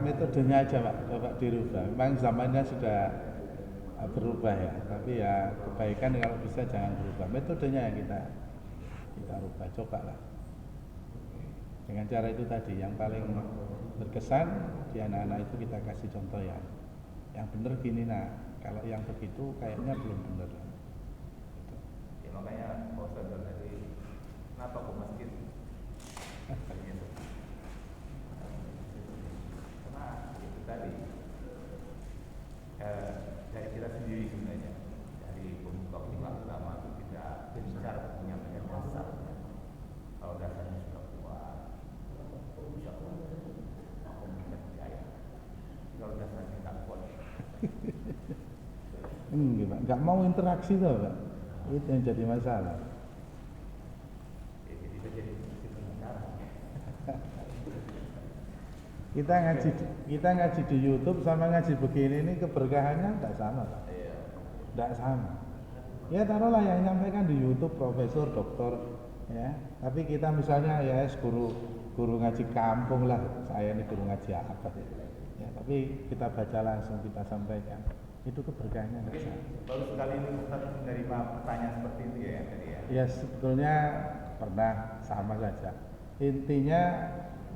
metodenya aja Pak dirubah. Memang zamannya sudah berubah ya, tapi ya kebaikan kalau bisa jangan berubah. Metodenya yang kita rubah, cobalah. Dengan cara itu tadi yang paling berkesan di anak-anak itu kita kasih contoh ya. Yang benar gini kalau yang begitu kayaknya belum benar. Ya makanya Pak Ustaz tadi kenapa ke masjid? Karena itu tadi dari kita sendiri sebenarnya, dari pembuka ulama itu tidak gencar menyampaikan dasar. Kalau dasarnya sudah kuat, insya Allah aku bisa percaya. Kalau dasarnya tidak kuat, Nggak mau interaksi tuh Pak. Itu yang jadi masalah. jadi terjadi pengacara. Kita ngaji di YouTube sama ngaji begini ini keberkahannya tidak sama Pak. Tidak sama. Ya taruhlah yang nyampaikan di YouTube profesor, doktor, ya. Tapi kita misalnya ya guru ngaji kampung lah. Saya ini guru ngaji apa? Ya, tapi kita baca langsung kita sampaikan. Itu keberkahannya tidak sama. Baru sekali ini Ustaz menerima pertanyaan seperti itu ya tadi ya. Ya sebetulnya pernah sama saja. Intinya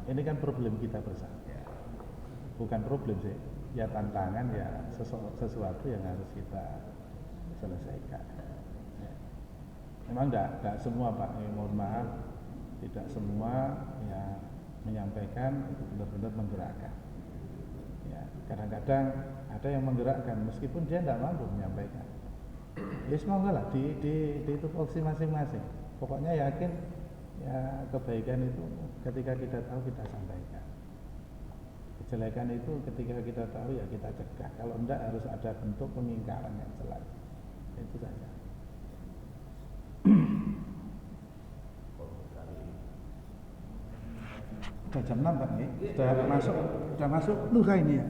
ini kan problem kita bersama. Bukan problem sih, ya tantangan ya sesuatu yang harus kita selesaikan. Ya. Memang enggak semua Pak, mohon maaf, tidak semua ya menyampaikan itu benar-benar menggerakkan. Ya, kadang-kadang ada yang menggerakkan meskipun dia tidak mampu menyampaikan. Ya semoga lah di tupoksi masing-masing. Pokoknya yakin ya kebaikan itu ketika kita tahu kita sampaikan. Kejelekan itu ketika kita tahu ya kita cegah. Kalau enggak harus ada bentuk pengingkaran yang jelas. Itu saja. Sudah jam 6 Pak, sudah masuk lusa ini ya.